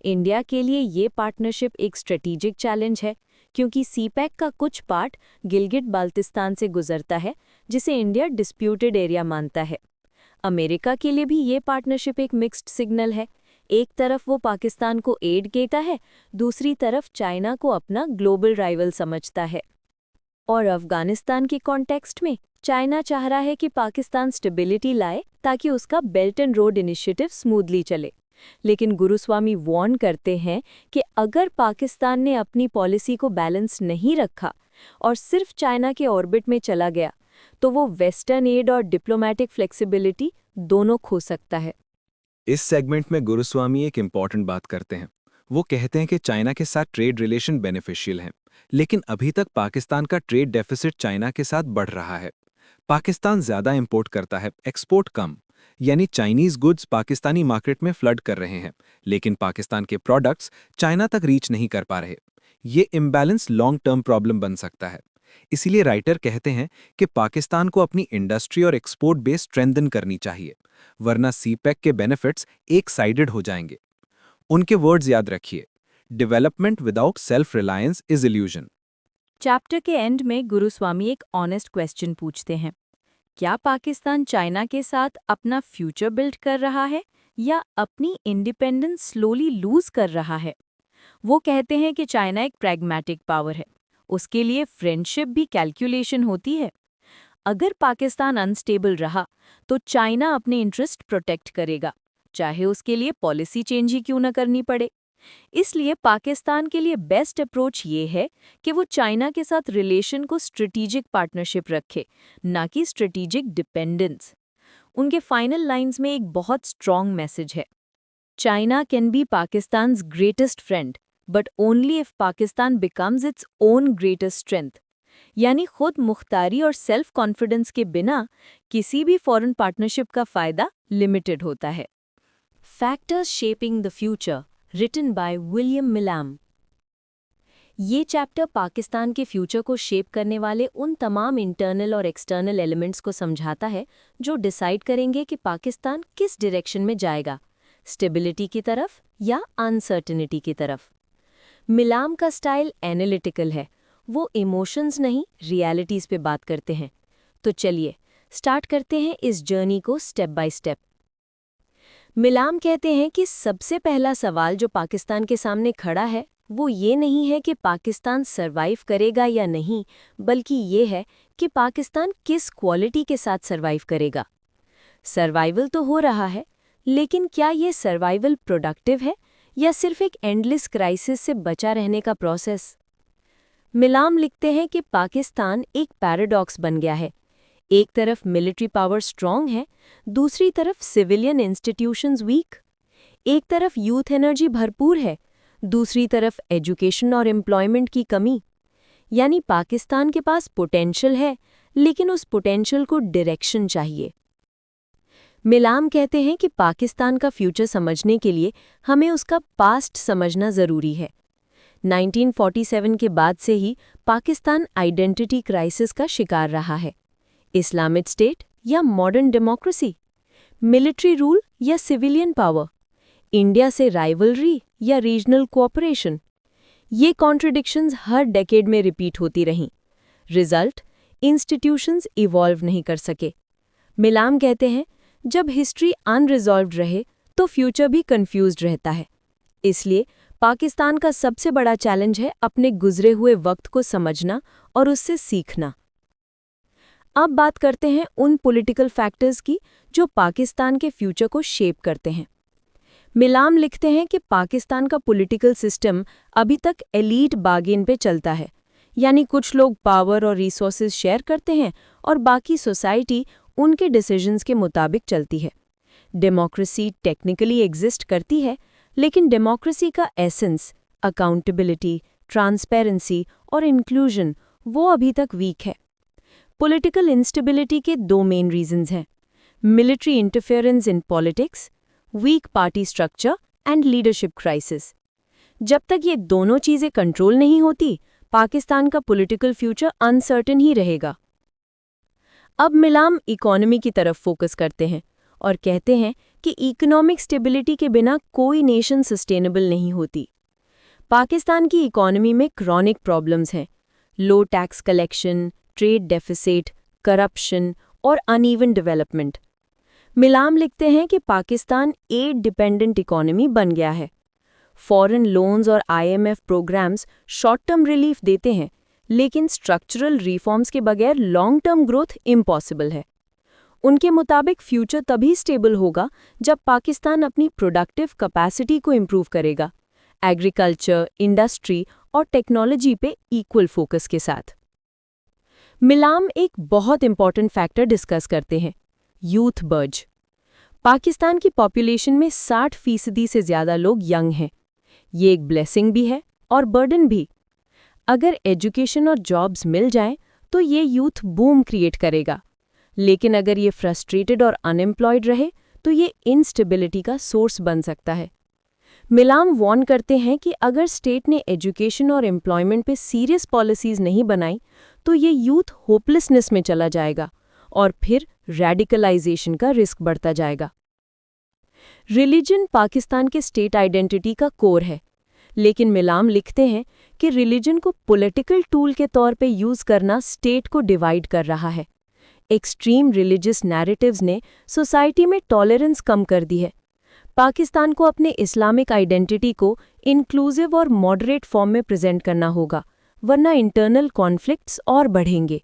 इंडिया के लिए ये पार्टनरशिप एक स्ट्रेटेजिक चैलेंज है, क्योंकि सीपैक का कुछ पार्ट गिलगिट बाल्टिस्तान से गुजरता है, जिसे इंडिया डिस्प्यूटेड एरिया मानता है। अमेरिका के लिए भी ये पार्टनरशिप एक मिक्स्ड सिग्नल है। एक तरफ वो पाकिस्तान को एड देता है, दूसरी तरफ चाइना को अपना ग्लोबल राइवल समझता है। और अफगानिस्तान के कॉन्टेक्स्ट में चाइना चाह रहा है कि पाकिस्तान स्टेबिलिटी लाए ताकि उसका belt and road initiative smoothly चले। लेकिन गुरुस्वामी वार्न करते हैं कि अगर पाकिस्तान ने अपनी पॉलिसी को बैलेंस नहीं रखा और सिर्फ चाइना के ऑर्बिट में चला गया, तो वो वेस्टर्न एड और डिप्लोमैटिक फ्लेक्सिबिलिटी दोनों खो सकता है। इस सेगमेंट में गुरुस्वामी एक इम्पॉर्टेंट बात करते हैं। वो कहते हैं कि चाइना के साथ ट्रेड रिलेशन बेनिफिशियल हैं, लेकिन अभी तक पाकिस्तान का ट्रेड डेफिसिट चाइना के साथ बढ़ रहा है। पाकिस्तान ज़्यादा इंपोर्ट करता है, एक्सपोर्ट कम, यानी चाइनीज गुड्स पाकिस्तानी मार्केट में फ्लड कर रहे हैं, लेकिन पाकिस्तान के प्रोडक्ट्स चाइना तक रीच नहीं कर पा रहे। ये इम्बैलेंस लॉन्ग टर्म प्रॉब्लम बन सकता है। इसीलिए राइटर कहते हैं कि पाकिस्तान को अपनी इंडस्ट्री और एक्सपोर्ट बेस स्ट्रेंथन करनी चाहिए, वरना सीपैक के बेनिफिट्स एक साइडेड हो जाएंगे। उनके वर्ड्स याद रखिए, development without self reliance is illusion. Chapter के एंड में गुरुस्वामी एक ऑनेस्ट क्वेश्चन पूछते हैं, क्या पाकिस्तान चाइना के साथ अपना फ्यूचर बिल्ड कर रहा है या अपनी इंडिपेंडेंस स्लोली लूज कर रहा है? वो कहते हैं कि चाइना एक प्रैग्मैटिक पावर है, उसके लिए फ्रेंडशिप भी कैलकुलेशन होती है। अगर पाकिस्तान अनस्टेबल रहा तो चाइना अपने इंटरेस्ट प्रोटेक्ट करेगा, चाहे उसके लिए पॉलिसी चेंज ही क्यों न करनी पड़े। इसलिए पाकिस्तान के लिए बेस्ट अप्रोच ये है कि वो चाइना के साथ रिलेशन को स्ट्रेटेजिक पार्टनरशिप रखे, ना कि स्ट्रेटेजिक डिपेंडेंस। उनके फाइनल लाइंस में एक बहुत स्ट्रॉन्ग मैसेज है, China can be Pakistan's greatest friend but only if Pakistan becomes its own greatest strength. यानी खुद मुख्तारी और सेल्फ कॉन्फिडेंस के बिना किसी भी फॉरेन पार्टनरशिप का फायदा लिमिटेड होता है। Factors shaping the future, written by William Milam. ये चैप्टर पाकिस्तान के फ्यूचर को शेप करने वाले उन तमाम इंटरनल और एक्सटर्नल एलिमेंट्स को समझाता है जो डिसाइड करेंगे कि पाकिस्तान किस डायरेक्शन में जाएगा, स्टेबिलिटी की तरफ या अनसर्टेनिटी की तरफ। मिलाम का स्टाइल एनालिटिकल है, वो इमोशंस नहीं रियलिटीज पे बात करते हैं। तो चलिए स्टार्ट करते हैं इस जर्नी को स्टेप बाय स्टेप। मिलाम कहते हैं कि सबसे पहला सवाल जो पाकिस्तान के सामने खड़ा है वो ये नहीं है कि पाकिस्तान सरवाइव करेगा या नहीं, बल्कि ये है कि पाकिस्तान किस क्वालिटी के साथ सरवाइव करेगा। सर्वाइवल तो हो रहा है, लेकिन क्या ये सर्वाइवल प्रोडक्टिव है या सिर्फ एक एंडलेस क्राइसिस से बचा रहने का प्रोसेस? मिलाम लिखते हैं कि पाकिस्तान एक पैराडॉक्स बन गया है। एक तरफ मिलिट्री पावर स्ट्रॉन्ग है, दूसरी तरफ सिविलियन इंस्टीट्यूशंस वीक। एक तरफ यूथ एनर्जी भरपूर है, दूसरी तरफ एजुकेशन और एम्प्लॉयमेंट की कमी। यानी पाकिस्तान के पास पोटेंशियल है, लेकिन उस पोटेंशियल को डायरेक्शन चाहिए। मिलाम कहते हैं कि पाकिस्तान का फ्यूचर समझने के लिए हमें उसका पास्ट समझना ज़रूरी है। 1947 के बाद से ही पाकिस्तान आइडेंटिटी क्राइसिस का शिकार रहा है। इस्लामिक स्टेट या मॉडर्न डेमोक्रेसी, मिलिट्री रूल या सिविलियन पावर, इंडिया से राइवलरी या रीजनल कोऑपरेशन। ये कॉन्ट्रडिक्शंस हर डेकेड में रिपीट होती रहीं। रिजल्ट, इंस्टीट्यूशंस इवॉल्व नहीं कर सके। मिलाम कहते हैं जब हिस्ट्री अनरिजॉल्व्ड रहे तो फ्यूचर भी कंफ्यूज्ड रहता है। इसलिए पाकिस्तान का सबसे बड़ा चैलेंज है अपने गुजरे हुए वक्त को समझना और उससे सीखना। अब बात करते हैं उन पॉलिटिकल फैक्टर्स की जो पाकिस्तान के फ्यूचर को शेप करते हैं। मिलाम लिखते हैं कि पाकिस्तान का पॉलिटिकल सिस्टम अभी तक एलीट बार्गेन पे चलता है, यानी कुछ लोग पावर और रिसोर्सेज शेयर करते हैं और बाकी सोसाइटी उनके डिसीजंस के मुताबिक चलती है। डेमोक्रेसी टेक्निकली एग्जिस्ट करती है, लेकिन डेमोक्रेसी का एसेंस, अकाउंटेबिलिटी, ट्रांसपेरेंसी और इंक्लूजन वो अभी तक वीक है। पॉलिटिकल इंस्टेबिलिटी के दो मेन रीजंस हैं, military interference in politics, weak party structure and leadership crisis. जब तक ये दोनों चीज़ें कंट्रोल नहीं होती, पाकिस्तान का पॉलिटिकल फ्यूचर अनसर्टेन ही रहेगा। अब मिलाम इकोनॉमी की तरफ फोकस करते हैं और कहते हैं कि इकोनॉमिक स्टेबिलिटी के बिना कोई नेशन सस्टेनेबल नहीं होती। पाकिस्तान की इकोनॉमी में क्रॉनिक प्रॉब्लम्स हैं, low tax collection, trade deficit, corruption और अनइवन डेवलपमेंट। मिलाम लिखते हैं कि पाकिस्तान एड डिपेंडेंट इकोनॉमी बन गया है। फॉरेन लोन्स और IMF programs short term relief देते हैं, लेकिन स्ट्रक्चरल रिफॉर्म्स के बगैर लॉन्ग टर्म ग्रोथ इम्पॉसिबल है। उनके मुताबिक फ्यूचर तभी स्टेबल होगा जब पाकिस्तान अपनी प्रोडक्टिव कैपेसिटी को इम्प्रूव करेगा, एग्रीकल्चर, इंडस्ट्री और टेक्नोलॉजी पे इक्वल फोकस के साथ। मिलाम एक बहुत इंपॉर्टेंट फैक्टर डिस्कस करते हैं, यूथ बर्ज। पाकिस्तान की पॉपुलेशन में 60% से ज़्यादा लोग यंग हैं। ये एक ब्लेसिंग भी है और बर्डन भी। अगर एजुकेशन और जॉब्स मिल जाएं तो ये यूथ बूम क्रिएट करेगा, लेकिन अगर ये फ्रस्ट्रेटेड और अनएम्प्लॉयड रहे तो ये इनस्टेबिलिटी का सोर्स बन सकता है। मिलाम वॉर्न करते हैं कि अगर स्टेट ने एजुकेशन और एम्प्लॉयमेंट पे सीरियस पॉलिसीज नहीं बनाई तो ये यूथ होपलेसनेस में चला जाएगा और फिर रेडिकलाइजेशन का रिस्क बढ़ता जाएगा। रिलीजन पाकिस्तान के स्टेट आइडेंटिटी का कोर है, लेकिन मिलाम लिखते हैं कि रिलीजन को पॉलिटिकल टूल के तौर पे यूज करना स्टेट को डिवाइड कर रहा है। एक्सट्रीम रिलीजियस नैरेटिव्स ने सोसाइटी में टॉलरेंस कम कर दी है। पाकिस्तान को अपने इस्लामिक आइडेंटिटी को इंक्लूसिव और मॉडरेट फॉर्म में प्रेजेंट करना होगा, वरना इंटरनल कॉन्फ्लिक्ट्स और बढ़ेंगे।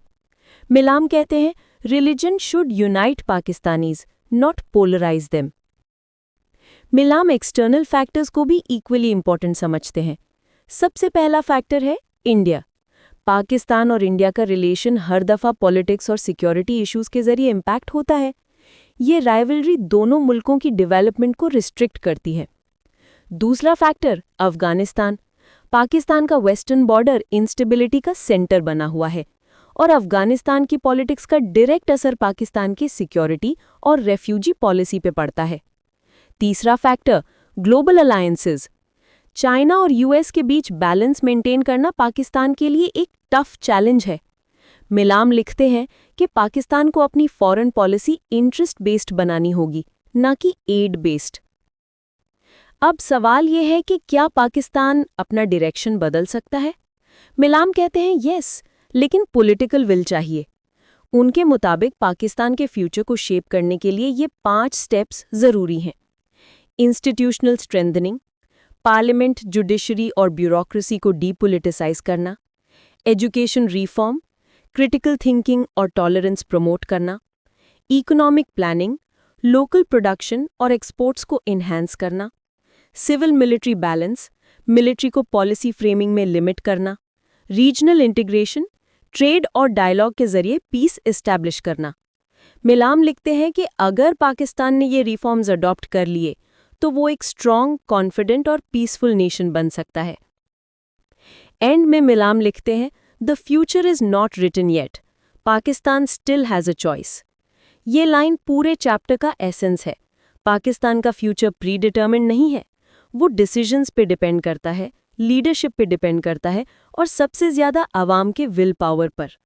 मिलाम कहते हैं religion should unite Pakistanis, not polarize them. Milam external factors को भी इक्वली इंपॉर्टेंट समझते हैं। सबसे पहला फैक्टर है इंडिया। पाकिस्तान और इंडिया का रिलेशन हर दफ़ा पॉलिटिक्स और सिक्योरिटी इश्यूज के जरिए इम्पैक्ट होता है। ये राइवलरी दोनों मुल्कों की डेवलपमेंट को रिस्ट्रिक्ट करती है। दूसरा फैक्टर अफगानिस्तान। पाकिस्तान का वेस्टर्न बॉर्डर इंस्टेबिलिटी का सेंटर बना हुआ है और अफगानिस्तान की पॉलिटिक्स का डायरेक्ट असर पाकिस्तान की सिक्योरिटी और रेफ्यूजी पॉलिसी पे पड़ता है। तीसरा फैक्टर ग्लोबल अलायंसेस। चाइना और US के बीच बैलेंस मेंटेन करना पाकिस्तान के लिए एक टफ चैलेंज है। मिलाम लिखते हैं कि पाकिस्तान को अपनी फॉरेन पॉलिसी इंटरेस्ट बेस्ड बनानी होगी, ना कि एड बेस्ड। अब सवाल ये है कि क्या पाकिस्तान अपना डायरेक्शन बदल सकता है? मिलाम कहते हैं यस, लेकिन पॉलिटिकल विल चाहिए। उनके मुताबिक पाकिस्तान के फ्यूचर को शेप करने के लिए ये 5 स्टेप्स जरूरी हैं। इंस्टीट्यूशनल स्ट्रेंथनिंग, पार्लियामेंट, जुडिशरी और ब्यूरोक्रेसी को डीपोलिटिसाइज करना, एजुकेशन रिफॉर्म, क्रिटिकल थिंकिंग और टॉलरेंस प्रमोट करना, इकोनॉमिक प्लानिंग, लोकल प्रोडक्शन और एक्सपोर्ट्स को इन्हांस करना, सिविल मिलिट्री बैलेंस, मिलिट्री को पॉलिसी फ्रेमिंग में लिमिट करना, रीजनल इंटीग्रेशन, ट्रेड और डायलॉग के जरिए पीस एस्टैब्लिश करना। मिलाम लिखते हैं कि अगर पाकिस्तान ने ये रिफॉर्म्स अडॉप्ट कर लिए तो वो एक स्ट्रॉन्ग, कॉन्फिडेंट और पीसफुल नेशन बन सकता है। एंड में मिलाम लिखते हैं the future is not written yet, Pakistan still has a choice. ये लाइन पूरे चैप्टर का एसेंस है। पाकिस्तान का फ्यूचर प्री डिटर्मिन्ड नहीं है, वो डिसीजंस पे डिपेंड करता है, लीडरशिप पे डिपेंड करता है और सबसे ज़्यादा आवाम के विल पावर पर।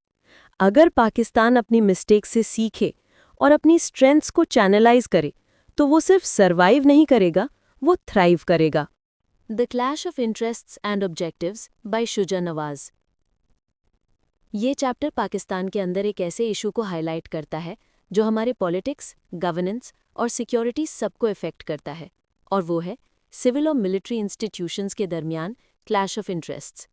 अगर पाकिस्तान अपनी मिस्टेक से सीखे और अपनी स्ट्रेंथ्स को चैनलाइज करे तो वो सिर्फ सर्वाइव नहीं करेगा, वो थ्राइव करेगा। The clash of interests and objectives by Shuja Nawaz. ये चैप्टर पाकिस्तान के अंदर एक ऐसे इशू को हाईलाइट करता है जो हमारे पॉलिटिक्स, गवर्नेंस और सिक्योरिटी सबको इफेक्ट करता है, और वो है सिविल और मिलिट्री इंस्टीट्यूशंस के दरमियान clash of interests.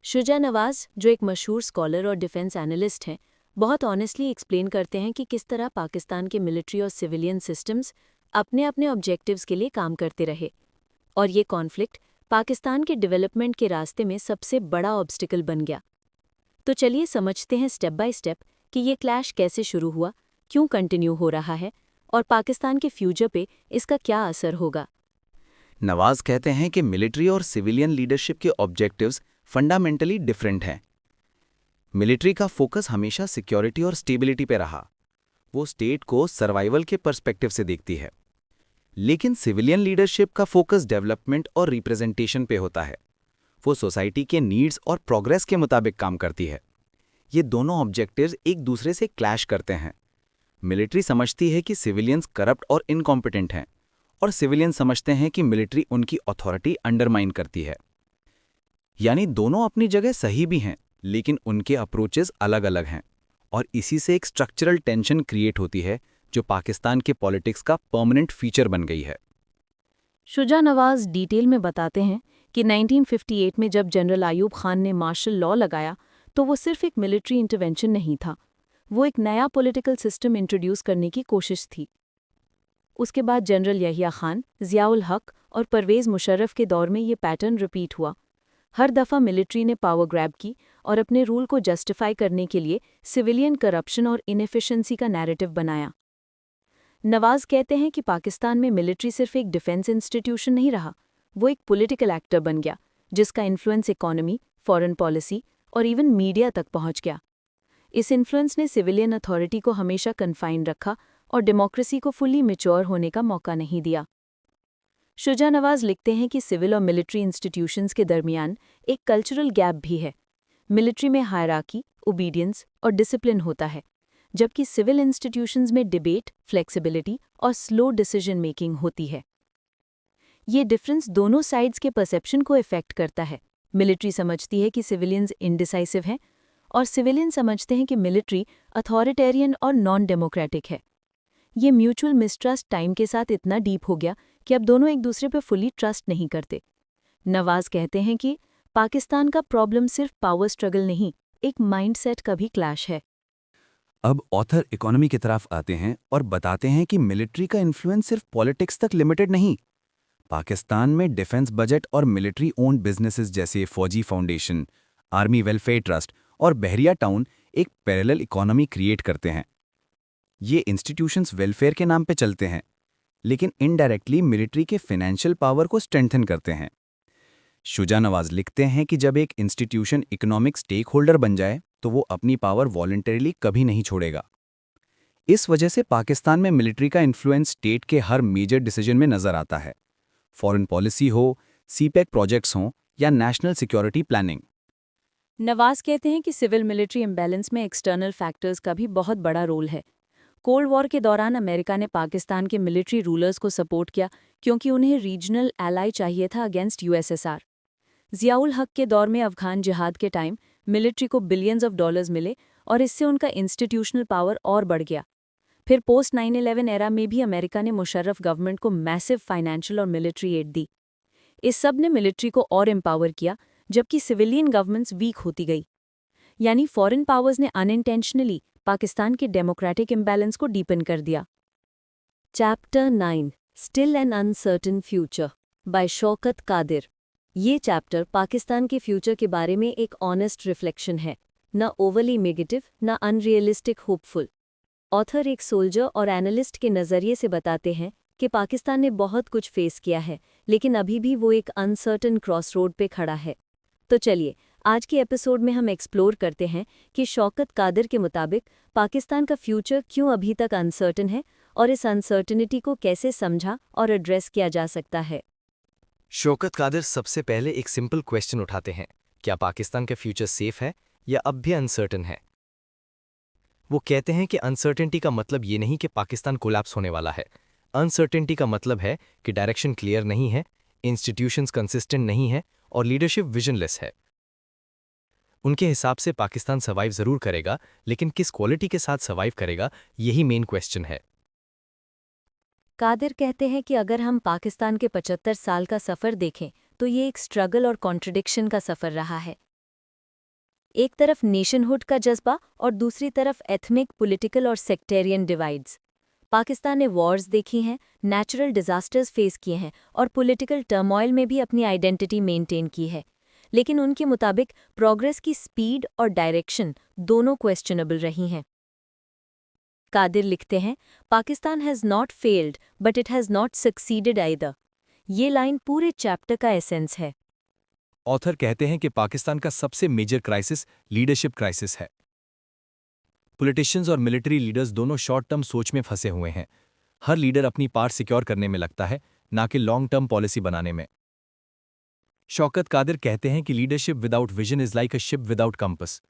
Shuja Nawaz, जो एक मशहूर स्कॉलर और डिफेंस एनालिस्ट हैं, बहुत ऑनेस्टली एक्सप्लेन करते हैं कि किस तरह पाकिस्तान के मिलिट्री और सिविलियन सिस्टम्स अपने अपने ऑब्जेक्टिव्स के लिए काम करते रहे, और ये कॉन्फ्लिक्ट पाकिस्तान के डेवलपमेंट के रास्ते में सबसे बड़ा ऑब्स्टिकल बन गया। तो चलिए समझते हैं स्टेप बाय स्टेप कि ये क्लैश कैसे शुरू हुआ, क्यों कंटिन्यू हो रहा है और पाकिस्तान के फ्यूचर पे इसका क्या असर होगा। नवाज कहते हैं कि मिलिट्री और सिविलियन लीडरशिप के ऑब्जेक्टिव्स फंडामेंटली डिफरेंट हैं। मिलिट्री का फोकस हमेशा सिक्योरिटी और स्टेबिलिटी पे रहा, वो स्टेट को सर्वाइवल के पर्सपेक्टिव से देखती है। लेकिन सिविलियन लीडरशिप का फोकस डेवलपमेंट और रिप्रेजेंटेशन पे होता है। वो सोसाइटी के नीड्स और प्रोग्रेस के मुताबिक काम करती है। ये दोनों ऑब्जेक्टिव्स एक दूसरे से क्लैश करते हैं। मिलिट्री समझती है कि सिविलियंस करप्ट और इनकॉम्पिटेंट हैं, और सिविलियन समझते हैं कि मिलिट्री उनकी अथॉरिटी अंडरमाइन करती है। यानी दोनों अपनी जगह सही भी हैं, लेकिन उनके अप्रोचेस अलग-अलग हैं, और इसी से एक स्ट्रक्चरल टेंशन क्रिएट होती है जो पाकिस्तान के पॉलिटिक्स का परमानेंट फीचर बन गई है। शुजा नवाज डिटेल में बताते हैं कि 1958 में जब जनरल आयूब खान ने मार्शल लॉ लगाया तो वो सिर्फ एक मिलिट्री इंटरवेंशन नहीं था, वो एक नया पॉलिटिकल सिस्टम इंट्रोड्यूस करने की कोशिश थी। उसके बाद जनरल यहिया खान, ज़ियाउल हक और परवेज़ मुशर्रफ के दौर में ये पैटर्न रिपीट हुआ। हर दफ़ा मिलिट्री ने पावर ग्रैब की और अपने रूल को जस्टिफाई करने के लिए सिविलियन करप्शन और इनएफिशिएंसी का नैरेटिव बनाया। नवाज कहते हैं कि पाकिस्तान में मिलिट्री सिर्फ एक डिफेंस इंस्टीट्यूशन नहीं रहा, वो एक पॉलिटिकल एक्टर बन गया जिसका इन्फ्लुएंस इकोनॉमी, फॉरेन पॉलिसी और इवन मीडिया तक पहुंच गया। इस इन्फ्लुएंस ने सिविलियन अथॉरिटी को हमेशा कन्फाइन रखा और डेमोक्रेसी को फुली मैच्योर होने का मौका नहीं दिया। शुजा नवाज लिखते हैं कि सिविल और मिलिट्री इंस्टीट्यूशंस के दरमियान एक कल्चरल गैप भी है। मिलिट्री में हायरार्की, ओबीडियंस और डिसिप्लिन होता है, जबकि सिविल इंस्टीट्यूशंस में डिबेट, फ्लेक्सिबिलिटी और स्लो डिसीजन मेकिंग होती है। ये डिफरेंस दोनों साइड्स के परसेप्शन को इफेक्ट करता है। मिलिट्री समझती है कि सिविलियंस इनडिसाइसिव हैं और सिविलियन समझते हैं कि मिलिट्री अथॉरिटेरियन और नॉन डेमोक्रेटिक है। ये म्यूचुअल मिसट्रस्ट टाइम के साथ इतना डीप हो गया कि अब दोनों एक दूसरे पर फुली ट्रस्ट नहीं करते। नवाज कहते हैं कि पाकिस्तान का प्रॉब्लम सिर्फ पावर स्ट्रगल नहीं, एक माइंडसेट का भी क्लैश है। अब ऑथर इकोनॉमी की तरफ आते हैं और बताते हैं कि मिलिट्री का इन्फ्लुएंस सिर्फ पॉलिटिक्स तक लिमिटेड नहीं। पाकिस्तान में डिफेंस बजट और मिलिट्री ओन्ड बिजनेसेस जैसे फौजी फाउंडेशन, आर्मी वेलफेयर ट्रस्ट और बहरिया टाउन एक पैरेलल इकोनॉमी क्रिएट करते हैं। ये इंस्टीट्यूशंस वेलफेयर के नाम पे चलते हैं, लेकिन इनडायरेक्टली मिलिट्री के फाइनेंशियल पावर को स्ट्रेंथन करते हैं। शुजा नवाज लिखते हैं कि जब एक इंस्टीट्यूशन इकोनॉमिक स्टेक होल्डर बन जाए तो वो अपनी पावर वॉलंटरीली कभी नहीं छोड़ेगा। इस वजह से पाकिस्तान में मिलिट्री का इन्फ्लुएंस स्टेट के हर मेजर डिसीजन में नजर आता है, फॉरेन पॉलिसी हो, सीपैक प्रोजेक्ट्स हों या नेशनल सिक्योरिटी प्लानिंग। नवाज कहते हैं कि सिविल मिलिट्री इम्बैलेंस में एक्सटर्नल फैक्टर्स का भी बहुत बड़ा रोल है। कोल्ड वॉर के दौरान अमेरिका ने पाकिस्तान के मिलिट्री रूलर्स को सपोर्ट किया क्योंकि उन्हें रीजनल एलाई चाहिए था अगेंस्ट यूएसएसआर। ज़ियाउल हक के दौर में अफगान जिहाद के टाइम मिलिट्री को बिलियंस ऑफ डॉलर्स मिले और इससे उनका इंस्टीट्यूशनल पावर और बढ़ गया। फिर पोस्ट 9/11 एरा में भी अमेरिका ने मुशर्रफ गवर्नमेंट को मैसिव फाइनेंशियल और मिलिट्री एड दी। इस सब ने मिलिट्री को और एम्पावर किया, जबकि सिविलियन गवर्नमेंट्स वीक होती गई। यानी फॉरेन पावर्स ने अनइंटेंशनली पाकिस्तान के डेमोक्रेटिक इम्बैलेंस को डीपन कर दिया। Chapter 9 still an uncertain future by Shaukat Qadir. ये चैप्टर पाकिस्तान के फ्यूचर के बारे में एक ऑनेस्ट रिफ्लेक्शन है, न ओवरली नेगेटिव न अनरियलिस्टिक होपफुल। ऑथर एक सोल्जर और एनालिस्ट के नज़रिए से बताते हैं कि पाकिस्तान ने बहुत कुछ फेस किया है, लेकिन अभी भी वो एक अनसर्टन क्रॉसरोड पे खड़ा है। तो चलिए आज के एपिसोड में हम एक्सप्लोर करते हैं कि शौकत कादिर के मुताबिक पाकिस्तान का फ्यूचर क्यों अभी तक अनसर्टन है और इस अनसर्टनिटी को कैसे समझा और एड्रेस किया जा सकता है। शौकत कादिर सबसे पहले एक सिंपल क्वेश्चन उठाते हैं, क्या पाकिस्तान का फ्यूचर सेफ है या अब भी अनसर्टन है? वो कहते हैं कि अनसर्टेनिटी का मतलब ये नहीं कि पाकिस्तान कोलैप्स होने वाला है। अनसर्टेनिटी का मतलब है कि डायरेक्शन क्लियर नहीं है, इंस्टीट्यूशंस कंसिस्टेंट नहीं है और लीडरशिप विजनलेस है। उनके हिसाब से पाकिस्तान सर्वाइव जरूर करेगा, लेकिन किस क्वालिटी के साथ सर्वाइव करेगा, यही मेन क्वेश्चन है। कादिर कहते हैं कि अगर हम पाकिस्तान के 75 साल का सफ़र देखें तो ये एक स्ट्रगल और कॉन्ट्रडिक्शन का सफ़र रहा है। एक तरफ नेशनहुड का जज्बा और दूसरी तरफ एथनिक, पॉलिटिकल और सेक्टेरियन डिवाइड्स। पाकिस्तान ने वॉर्स देखी हैं, नेचुरल डिजास्टर्स फेस किए हैं और पॉलिटिकल टर्मोइल में भी अपनी आइडेंटिटी मेंटेन की है, लेकिन उनके मुताबिक प्रोग्रेस की स्पीड और डायरेक्शन दोनों क्वेश्चनेबल रही हैं। कादिर लिखते हैं, Pakistan has not failed but it has not succeeded either. ये लाइन पूरे चैप्टर का एसेंस है। ऑथर कहते हैं कि पाकिस्तान का सबसे मेजर क्राइसिस लीडरशिप क्राइसिस है। पॉलिटिशियंस और मिलिट्री लीडर्स दोनों शॉर्ट टर्म सोच में फंसे हुए हैं। हर लीडर अपनी पार्ट सिक्योर करने में लगता है, ना कि लॉन्ग टर्म पॉलिसी बनाने में। शौकत कादिर कहते हैं कि leadership without vision is like a ship without compass.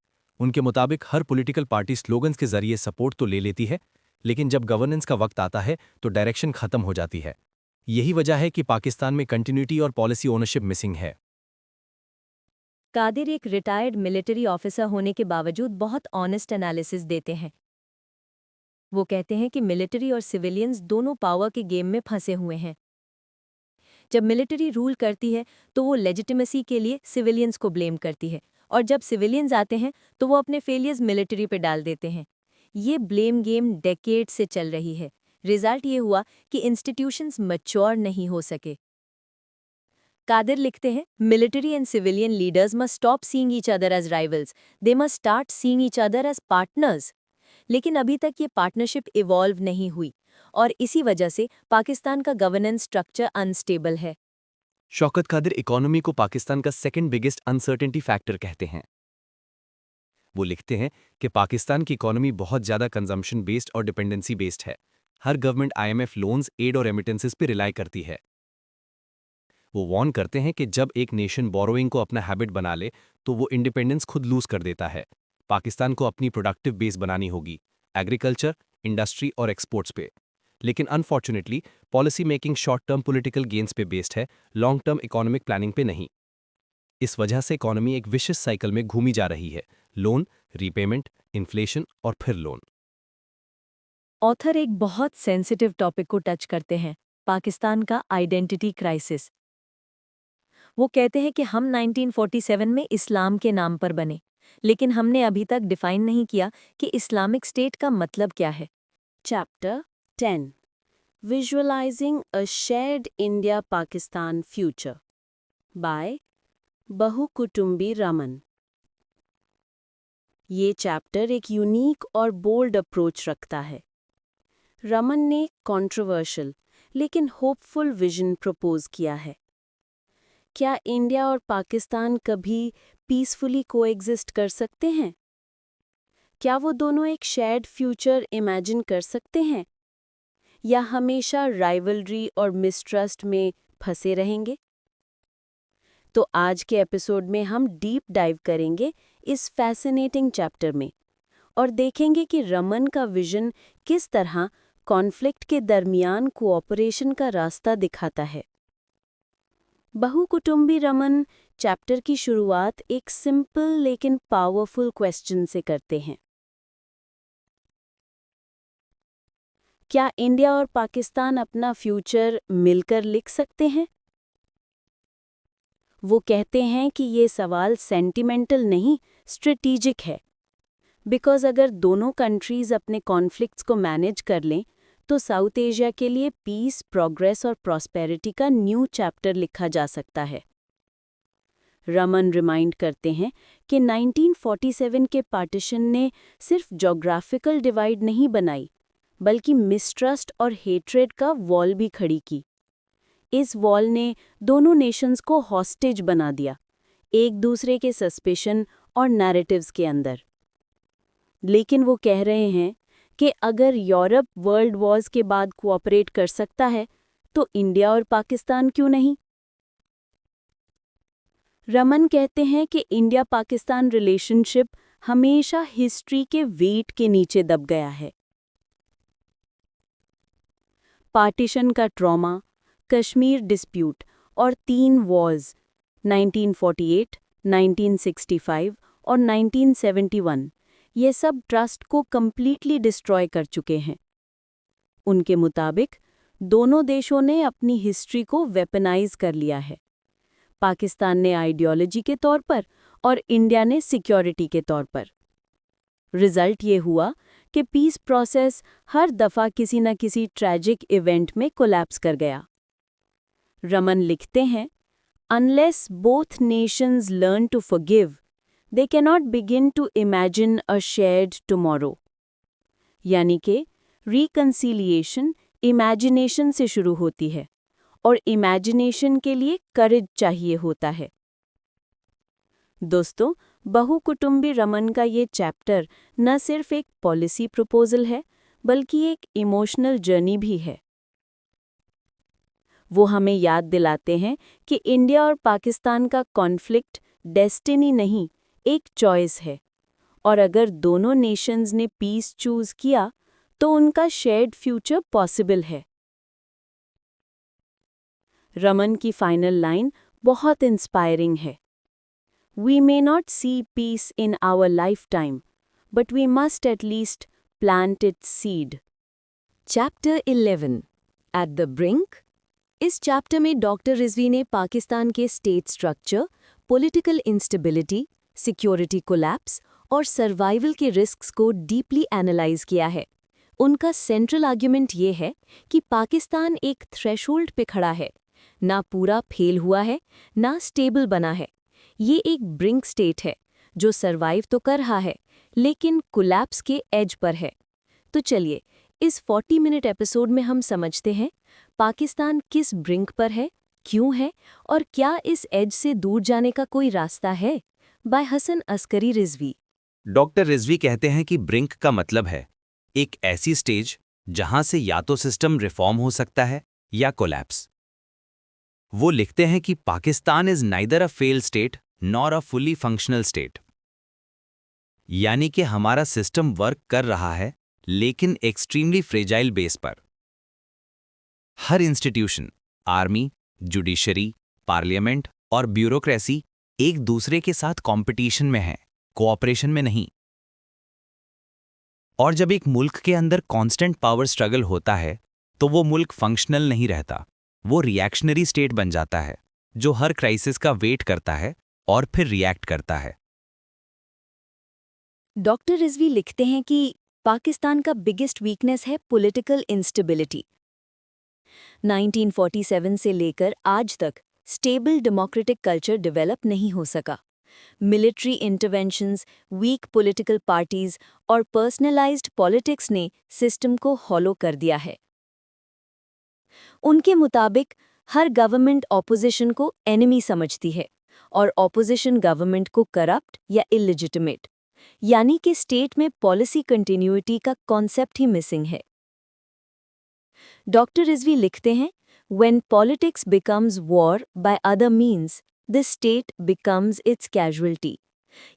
उनके मुताबिक हर पॉलिटिकल पार्टी स्लोगन्स के जरिए सपोर्ट तो ले लेती है, लेकिन जब गवर्नेंस का वक्त आता है तो डायरेक्शन खत्म हो जाती है। यही वजह है कि पाकिस्तान में कंटिन्यूटी और पॉलिसी ओनरशिप मिसिंग है। कादिर एक रिटायर्ड मिलिट्री ऑफिसर होने के बावजूद बहुत ऑनेस्ट एनालिसिस देते हैं। वो कहते हैं कि मिलिट्री और सिविलियंस दोनों पावर के गेम में फंसे हुए हैं। जब मिलिट्री रूल करती है तो वो लेजिटिमेसी के लिए सिविलियंस को ब्लेम करती है, और जब सिविलियंस आते हैं तो वो अपने फेलियर्स मिलिट्री पे डाल देते हैं। ये ब्लेम गेम डेकेड से चल रही है। रिजल्ट ये हुआ कि इंस्टीट्यूशंस मैच्योर नहीं हो सके। कादिर लिखते हैं, military and civilian leaders must stop seeing each other as rivals, they must start seeing each other as partners. लेकिन अभी तक ये पार्टनरशिप इवॉल्व नहीं हुई, और इसी वजह से पाकिस्तान का गवर्नेंस स्ट्रक्चर अनस्टेबल है। शौकत कादिर इकोनॉमी को पाकिस्तान का सेकंड बिगेस्ट अनसर्टेनिटी फैक्टर कहते हैं। वो लिखते हैं कि पाकिस्तान की इकोनॉमी बहुत ज़्यादा कंजम्पशन बेस्ड और डिपेंडेंसी बेस्ड है। हर गवर्नमेंट IMF लोन्स, एड और रेमिटेंसेस पे रिलाई करती है। वो वार्न करते हैं कि जब एक नेशन बोरोइंग को अपना हैबिट बना ले तो वो इंडिपेंडेंस खुद लूज कर देता है। पाकिस्तान को अपनी प्रोडक्टिव बेस बनानी होगी, एग्रीकल्चर, इंडस्ट्री और एक्सपोर्ट्स पे। लेकिन unfortunately policy making short term political gains पे बेस्ड है, लॉन्ग टर्म इकोनॉमिक प्लानिंग पे नहीं। इस वजह से इकोनॉमी एक विशियस साइकिल में घूमी जा रही है, लोन, रीपेमेंट, इन्फ्लेशन और फिर लोन। ऑथर एक बहुत सेंसिटिव टॉपिक को टच करते हैं, पाकिस्तान का आइडेंटिटी क्राइसिस। वो कहते हैं कि हम 1947 में इस्लाम के नाम पर बने, लेकिन हमने अभी तक डिफाइन नहीं किया कि इस्लामिक स्टेट का मतलब क्या है। Chapter 10 Visualizing a Shared India-Pakistan Future by Bahu Kutumbi Raman। ये चैप्टर एक यूनिक और बोल्ड अप्रोच रखता है। रमन ने कंट्रोवर्शियल लेकिन होपफुल विजन प्रपोज किया है। क्या इंडिया और पाकिस्तान कभी पीसफुली कोएग्जिस्ट कर सकते हैं? क्या वो दोनों एक शेयर्ड फ्यूचर इमेजिन कर सकते हैं, या हमेशा राइवलरी और मिसट्रस्ट में फंसे रहेंगे? तो आज के एपिसोड में हम डीप डाइव करेंगे इस फैसिनेटिंग चैप्टर में और देखेंगे कि रमन का विजन किस तरह कॉन्फ्लिक्ट के दरमियान कोऑपरेशन का रास्ता दिखाता है। बहुकुटुंबी रमन चैप्टर की शुरुआत एक सिंपल लेकिन पावरफुल क्वेश्चन से करते हैं। क्या इंडिया और पाकिस्तान अपना फ्यूचर मिलकर लिख सकते हैं? वो कहते हैं कि ये सवाल सेंटिमेंटल नहीं, स्ट्रेटेजिक है। बिकॉज अगर दोनों कंट्रीज अपने कॉन्फ्लिक्ट्स को मैनेज कर लें तो साउथ एशिया के लिए पीस, प्रोग्रेस और प्रॉस्पेरिटी का न्यू चैप्टर लिखा जा सकता है। रमन रिमाइंड करते हैं कि 1947 के पार्टीशन ने सिर्फ ज्योग्राफिकल डिवाइड नहीं बनाई, बल्कि मिसट्रस्ट और हेट्रेड का वॉल भी खड़ी की। इस वॉल ने दोनों नेशंस को हॉस्टेज बना दिया, एक दूसरे के सस्पेशन और नैरेटिव्स के अंदर। लेकिन वो कह रहे हैं कि अगर यूरोप वर्ल्ड वॉर्स के बाद कोऑपरेट कर सकता है तो इंडिया और पाकिस्तान क्यों नहीं? रमन कहते हैं कि इंडिया पाकिस्तान रिलेशनशिप हमेशा हिस्ट्री के वेट के नीचे दब गया है। पार्टीशन का ट्रॉमा, कश्मीर डिस्प्यूट और 3 वॉर्स 1948, 1965 और 1971 ये सब ट्रस्ट को कंप्लीटली डिस्ट्रॉय कर चुके हैं। उनके मुताबिक दोनों देशों ने अपनी हिस्ट्री को वेपनाइज कर लिया है, पाकिस्तान ने आइडियोलॉजी के तौर पर और इंडिया ने सिक्योरिटी के तौर पर। रिजल्ट ये हुआ कि पीस प्रोसेस हर दफ़ा किसी न किसी ट्रैजिक इवेंट में कोलैप्स कर गया। रमन लिखते हैं, unless both nations learn to forgive, they cannot begin to imagine a shared tomorrow। यानी कि reconciliation imagination से शुरू होती है और imagination के लिए courage चाहिए होता है। दोस्तों, बहुकुटुंबी रमन का ये चैप्टर न सिर्फ एक पॉलिसी प्रपोजल है, बल्कि एक इमोशनल जर्नी भी है। वो हमें याद दिलाते हैं कि इंडिया और पाकिस्तान का कॉन्फ्लिक्ट डेस्टिनी नहीं, एक चॉइस है, और अगर दोनों नेशंस ने पीस चूज किया तो उनका शेयर्ड फ्यूचर पॉसिबल है। रमन की फाइनल लाइन बहुत इंस्पायरिंग है। We may not see peace in our lifetime, but we must at least plant its seed. Chapter 11 at the brink. इस चैप्टर में डॉक्टर रिजवी ने पाकिस्तान के state structure, political instability, security collapse और survival के risks को deeply analyze किया है। उनका सेंट्रल आर्ग्यूमेंट ये है कि पाकिस्तान एक थ्रेशोल्ड पे खड़ा है, ना पूरा फेल हुआ है, ना स्टेबल बना है। ये एक ब्रिंक स्टेट है जो सरवाइव तो कर रहा है, लेकिन कोलैप्स के एज पर है। तो चलिए, इस 40 मिनट एपिसोड में हम समझते हैं पाकिस्तान किस ब्रिंक पर है, क्यों है, और क्या इस एज से दूर जाने का कोई रास्ता है। बाय हसन अस्करी रिजवी। डॉक्टर रिजवी कहते हैं कि ब्रिंक का मतलब है एक ऐसी स्टेज जहां से या तो सिस्टम रिफॉर्म हो सकता है या कोलैप्स। वो लिखते हैं कि Pakistan is neither a fail state nor a fully functional state, यानी कि हमारा सिस्टम वर्क कर रहा है लेकिन एक्सट्रीमली फ्रेजाइल बेस पर। हर इंस्टीट्यूशन, आर्मी, जुडिशरी, पार्लियामेंट और ब्यूरोक्रेसी एक दूसरे के साथ कंपटीशन में है, कोऑपरेशन में नहीं। और जब एक मुल्क के अंदर कांस्टेंट पावर स्ट्रगल होता है तो वो मुल्क फंक्शनल नहीं रहता, वो रिएक्शनरी स्टेट बन जाता है जो हर क्राइसिस का वेट करता है और फिर रिएक्ट करता है। डॉक्टर रिजवी लिखते हैं कि पाकिस्तान का बिगेस्ट वीकनेस है पॉलिटिकल इंस्टेबिलिटी। 1947 से लेकर आज तक स्टेबल डेमोक्रेटिक कल्चर डेवलप नहीं हो सका। Military interventions, weak political parties और पर्सनलाइज्ड पॉलिटिक्स ने सिस्टम को हॉलो कर दिया है। उनके मुताबिक हर गवर्नमेंट ऑपोजिशन को एनिमी समझती है और ऑपोजिशन गवर्नमेंट को करप्ट या इलिजिटिमेट, यानी कि स्टेट में पॉलिसी कंटिन्यूटी का कॉन्सेप्ट ही मिसिंग है। डॉक्टर रिजवी लिखते हैं, When politics becomes war by other means, the state becomes its casualty.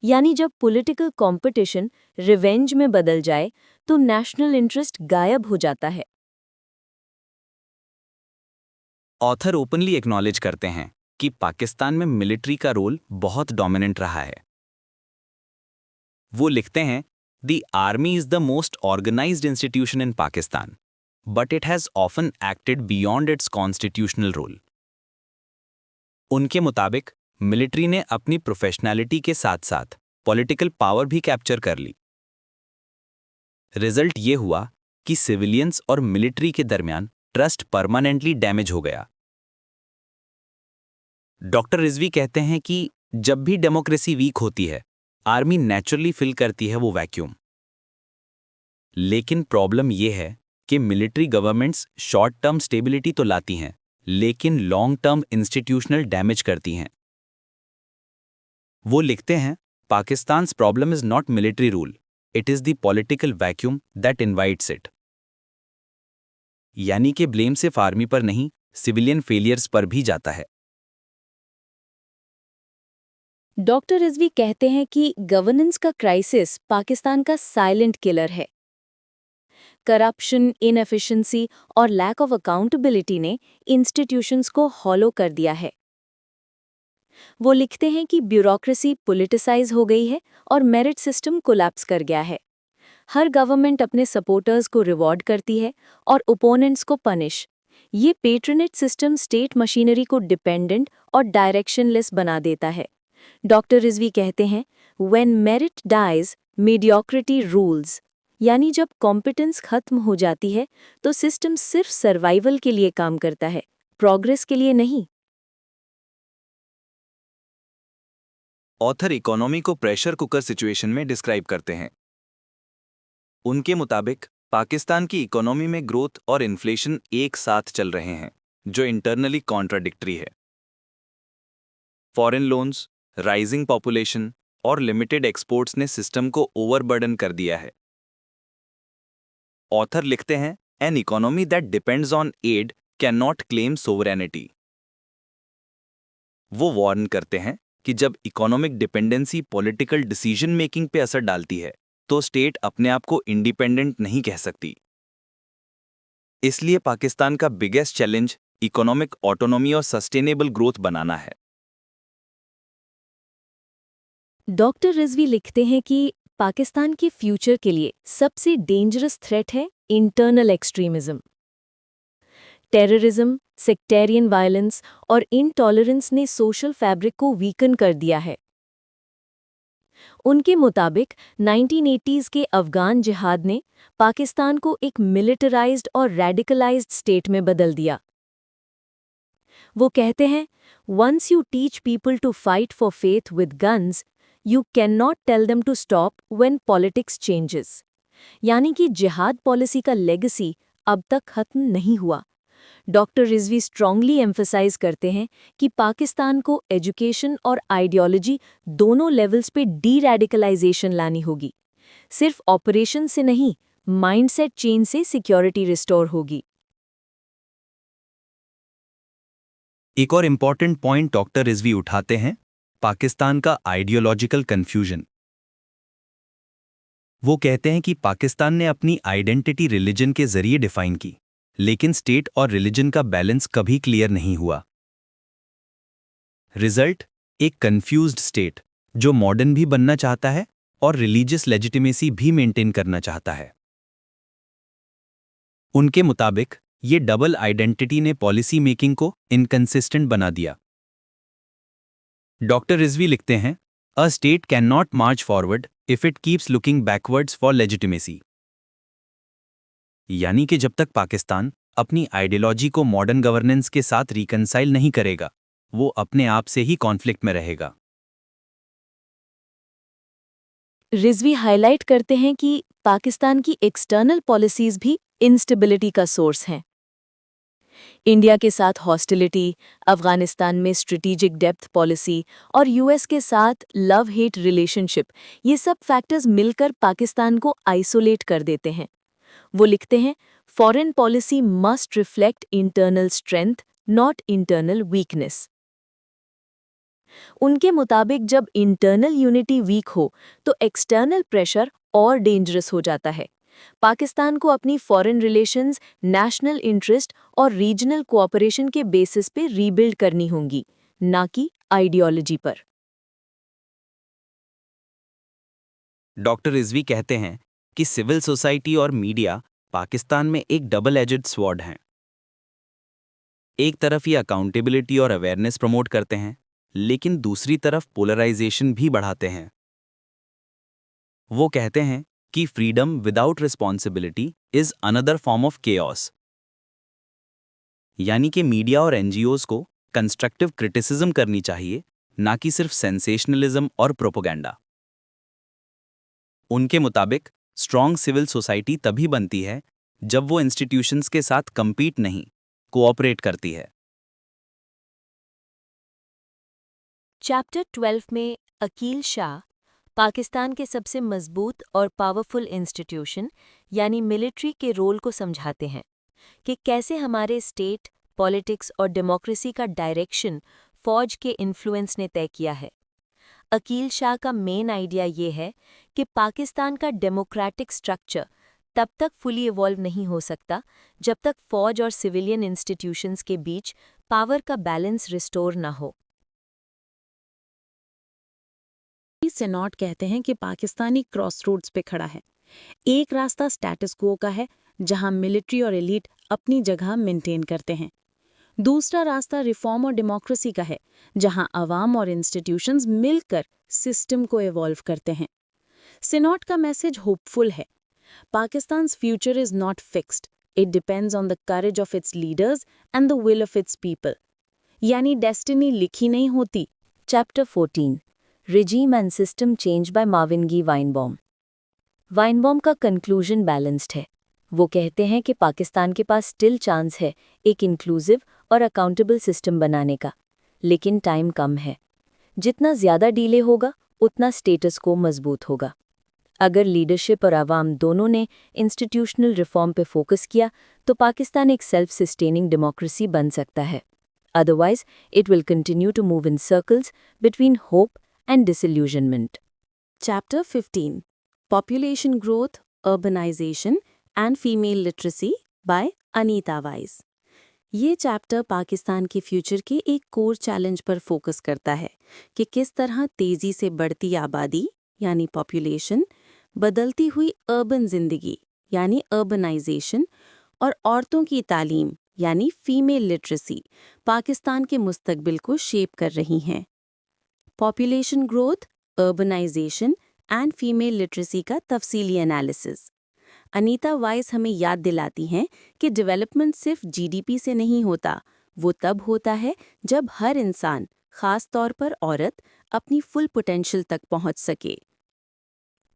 यानी जब पॉलिटिकल कंपटीशन रिवेंज में बदल जाए तो नेशनल इंटरेस्ट गायब हो जाता है। ऑथर ओपनली एक्नॉलेज करते हैं कि पाकिस्तान में मिलिट्री का रोल बहुत डोमिनेंट रहा है। वो लिखते हैं, the army is the most organised institution in Pakistan, but it has often acted beyond its constitutional role. उनके मुताबिक मिलिट्री ने अपनी प्रोफेशनैलिटी के साथ साथ पॉलिटिकल पावर भी कैप्चर कर ली। रिजल्ट ये हुआ कि सिविलियंस और मिलिट्री के दरमियान ट्रस्ट परमानेंटली डैमेज हो गया। डॉक्टर रिजवी कहते हैं कि जब भी डेमोक्रेसी वीक होती है, आर्मी नेचुरली फिल करती है वो वैक्यूम। लेकिन प्रॉब्लम ये है कि military governments short term stability तो लाती हैं, लेकिन लॉन्ग टर्म इंस्टीट्यूशनल डैमेज करती हैं। वो लिखते हैं, Pakistan's problem is not military rule, it is the political vacuum that invites it. यानी कि ब्लेम सिर्फ आर्मी पर नहीं, सिविलियन फेलियर्स पर भी जाता है। डॉक्टर रिजवी कहते हैं कि गवर्नेंस का क्राइसिस पाकिस्तान का साइलेंट किलर है। करप्शन, इनएफिशिएंसी और लैक ऑफ अकाउंटेबिलिटी ने इंस्टीट्यूशंस को हॉलो कर दिया है। वो लिखते हैं कि ब्यूरोक्रेसी पॉलिटिसाइज हो गई है और मेरिट सिस्टम कोलैप्स कर गया है। हर गवर्नमेंट अपने सपोर्टर्स को रिवॉर्ड करती है और ओपोनेंट्स को पनिश। ये पेट्रोनेट सिस्टम स्टेट मशीनरी को डिपेंडेंट और डायरेक्शनलेस बना देता है। डॉक्टर रिजवी कहते हैं, When merit dies, mediocrity rules. यानी जब कॉम्पिटेंस खत्म हो जाती है तो सिस्टम सिर्फ सर्वाइवल के लिए काम करता है, प्रोग्रेस के लिए नहीं। ऑथर इकोनॉमी को प्रेशर कुकर सिचुएशन में डिस्क्राइब करते हैं। उनके मुताबिक पाकिस्तान की इकोनॉमी में ग्रोथ और इन्फ्लेशन एक साथ चल रहे हैं, जो इंटरनली कॉन्ट्राडिक्टरी है। फॉरेन लोन्स, राइजिंग पॉपुलेशन और लिमिटेड एक्सपोर्ट्स ने सिस्टम को ओवरबर्डन कर दिया है। ऑथर लिखते हैं, an economy that depends on aid cannot claim sovereignty. वो वार्न करते हैं कि जब economic dependency political decision making पे असर डालती है तो स्टेट अपने आप को इंडिपेंडेंट नहीं कह सकती। इसलिए पाकिस्तान का बिगेस्ट चैलेंज इकोनॉमिक ऑटोनॉमी और सस्टेनेबल ग्रोथ बनाना है। डॉक्टर रिजवी लिखते हैं कि पाकिस्तान के फ्यूचर के लिए सबसे डेंजरस थ्रेट है internal extremism. Terrorism, sectarian violence और इनटॉलरेंस ने सोशल फैब्रिक को वीकन कर दिया है। उनके मुताबिक 1980s के अफगान जिहाद ने पाकिस्तान को एक मिलिटराइज्ड और रेडिकलाइज्ड स्टेट में बदल दिया। वो कहते हैं, once you teach people to fight for faith with guns, you cannot tell them to stop when politics changes. यानी कि जिहाद पॉलिसी का लेगेसी अब तक खत्म नहीं हुआ। डॉक्टर रिजवी स्ट्रांगली एम्फसाइज करते हैं कि पाकिस्तान को एजुकेशन और आइडियोलॉजी दोनों लेवल्स पे डी-रेडिकलाइजेशन लानी होगी। सिर्फ ऑपरेशन से नहीं, माइंडसेट चेंज से सिक्योरिटी रिस्टोर होगी। एक और इम्पॉर्टेंट पॉइंट डॉक्टर रिजवी उठाते हैं, पाकिस्तान का आइडियोलॉजिकल कंफ्यूजन। वो कहते हैं कि पाकिस्तान ने अपनी आइडेंटिटी रिलीजन के जरिए डिफाइन की, लेकिन स्टेट और रिलीजन का बैलेंस कभी क्लियर नहीं हुआ। रिजल्ट, एक कंफ्यूज्ड स्टेट जो मॉडर्न भी बनना चाहता है और रिलीजियस लेजिटिमेसी भी मेंटेन करना चाहता है। उनके मुताबिक ये डबल आइडेंटिटी ने पॉलिसी मेकिंग को इनकंसिस्टेंट बना दिया। डॉक्टर रिजवी लिखते हैं, a state can not March forward if it keeps looking backwards for legitimacy. यानी कि जब तक पाकिस्तान अपनी आइडियोलॉजी को मॉडर्न गवर्नेंस के साथ रिकंसाइल नहीं करेगा, वो अपने आप से ही कॉन्फ्लिक्ट में रहेगा। रिजवी हाईलाइट करते हैं कि पाकिस्तान की एक्सटर्नल पॉलिसीज भी इंस्टेबिलिटी का सोर्स हैं। इंडिया के साथ हॉस्टिलिटी, अफगानिस्तान में स्ट्रेटेजिक डेप्थ पॉलिसी और यूएस के साथ लव हेट रिलेशनशिप, ये सब फैक्टर्स मिलकर पाकिस्तान को आइसोलेट कर देते हैं। वो लिखते हैं, foreign policy must reflect internal strength, not internal weakness. उनके मुताबिक जब इंटरनल यूनिटी वीक हो तो एक्सटर्नल प्रेशर और डेंजरस हो जाता है। पाकिस्तान को अपनी फॉरेन रिलेशंस नेशनल इंटरेस्ट और रीजनल कोऑपरेशन के बेसिस पे रीबिल्ड करनी होंगी, ना कि आइडियोलॉजी पर। डॉक्टर रिजवी कहते हैं कि सिविल सोसाइटी और मीडिया पाकिस्तान में एक डबल एजेड स्वॉर्ड हैं। एक तरफ ये अकाउंटेबिलिटी और अवेयरनेस प्रमोट करते हैं, लेकिन दूसरी तरफ पोलराइजेशन भी बढ़ाते हैं। वो कहते हैं कि freedom without responsibility is another form of chaos. यानी कि मीडिया और एनजीओज को कंस्ट्रक्टिव क्रिटिसिज्म करनी चाहिए, ना कि सिर्फ सेंसेशनलिज्म और प्रोपोगेंडा। उनके मुताबिक स्ट्रॉन्ग सिविल सोसाइटी तभी बनती है जब वो इंस्टीट्यूशंस के साथ कंपीट नहीं, कोऑपरेट करती है। चैप्टर 12 में अकील शाह पाकिस्तान के सबसे मजबूत और पावरफुल इंस्टीट्यूशन यानी मिलिट्री के रोल को समझाते हैं कि कैसे हमारे स्टेट, पॉलिटिक्स और डेमोक्रेसी का डायरेक्शन फौज के इन्फ्लुएंस ने तय किया है। अकील शाह का मेन आइडिया ये है कि पाकिस्तान का डेमोक्रेटिक स्ट्रक्चर तब तक फुली इवॉल्व नहीं हो सकता जब तक फौज और सिविलियन इंस्टीट्यूशंस के बीच पावर का बैलेंस रिस्टोर ना हो। सेनॉट कहते हैं कि पाकिस्तानी क्रॉसरोड्स पे खड़ा है। एक रास्ता स्टेटस क्वो का है, जहां मिलिट्री और एलीट अपनी जगह मेंटेन करते हैं। दूसरा रास्ता रिफॉर्म और डेमोक्रेसी का है, जहां अवाम और इंस्टीट्यूशंस मिलकर सिस्टम को इवॉल्व करते हैं। सेनॉट का मैसेज होपफुल है। पाकिस्तान's future is not fixed. It depends on the courage of its leaders and the will of its people. यानी डेस्टिनी लिखी नहीं होती। Chapter 14 Regime and System Change by Marvin G. Weinbaum। वाइनबॉम का conclusion balanced है। वो कहते हैं कि पाकिस्तान के पास स्टिल चांस है एक इंक्लूसिव और अकाउंटेबल सिस्टम बनाने का, लेकिन टाइम कम है। जितना ज़्यादा डीले होगा उतना स्टेटस को मजबूत होगा। अगर लीडरशिप और आवाम दोनों ने इंस्टीट्यूशनल रिफॉर्म पे फोकस किया तो पाकिस्तान एक सेल्फ सस्टेनिंग डेमोक्रेसी बन सकता है। Otherwise it will continue to move in circles between hope and disillusionment. Chapter 15 Population Growth, Urbanization and Female Literacy by Anita Wise। ये चैप्टर पाकिस्तान के फ्यूचर के एक कोर चैलेंज पर फोकस करता है कि किस तरह तेज़ी से बढ़ती आबादी यानी पॉपुलेशन, बदलती हुई अर्बन जिंदगी यानी अर्बनाइजेशन और औरतों की तालीम यानी फीमेल लिटरेसी पाकिस्तान के मुस्तकबिल को शेप कर रही हैं। Population growth, urbanisation and female literacy का तफसीली एनालिसिस। अनीता वाइस हमें याद दिलाती हैं कि डेवलपमेंट सिर्फ जीडीपी से नहीं होता, वो तब होता है जब हर इंसान, खास तौर पर औरत, अपनी फुल पोटेंशियल तक पहुंच सके।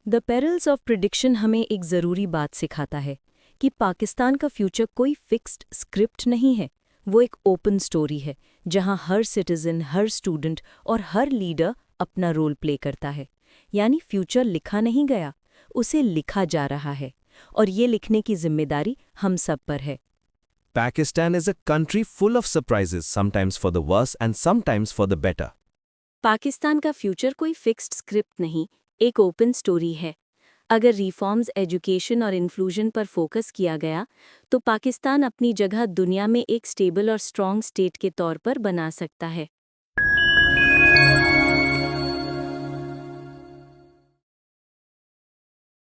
द पेरिल्स ऑफ प्रिडिक्शन हमें एक ज़रूरी बात सिखाता है कि पाकिस्तान का फ्यूचर कोई फिक्स्ड स्क्रिप्ट नहीं है, वो एक ओपन स्टोरी है जहां हर सिटीजन, हर स्टूडेंट और हर लीडर अपना रोल प्ले करता है। यानी फ्यूचर लिखा नहीं गया, उसे लिखा जा रहा है और ये लिखने की जिम्मेदारी हम सब पर है। Pakistan is a country full of surprises, sometimes for the worse and sometimes for the better. Pakistan का फ्यूचर कोई फिक्स्ड स्क्रिप्ट नहीं, एक ओपन स्टोरी है। अगर रिफॉर्म्स, एजुकेशन और इंक्लूजन पर फोकस किया गया तो पाकिस्तान अपनी जगह दुनिया में एक स्टेबल और स्ट्रॉन्ग स्टेट के तौर पर बना सकता है।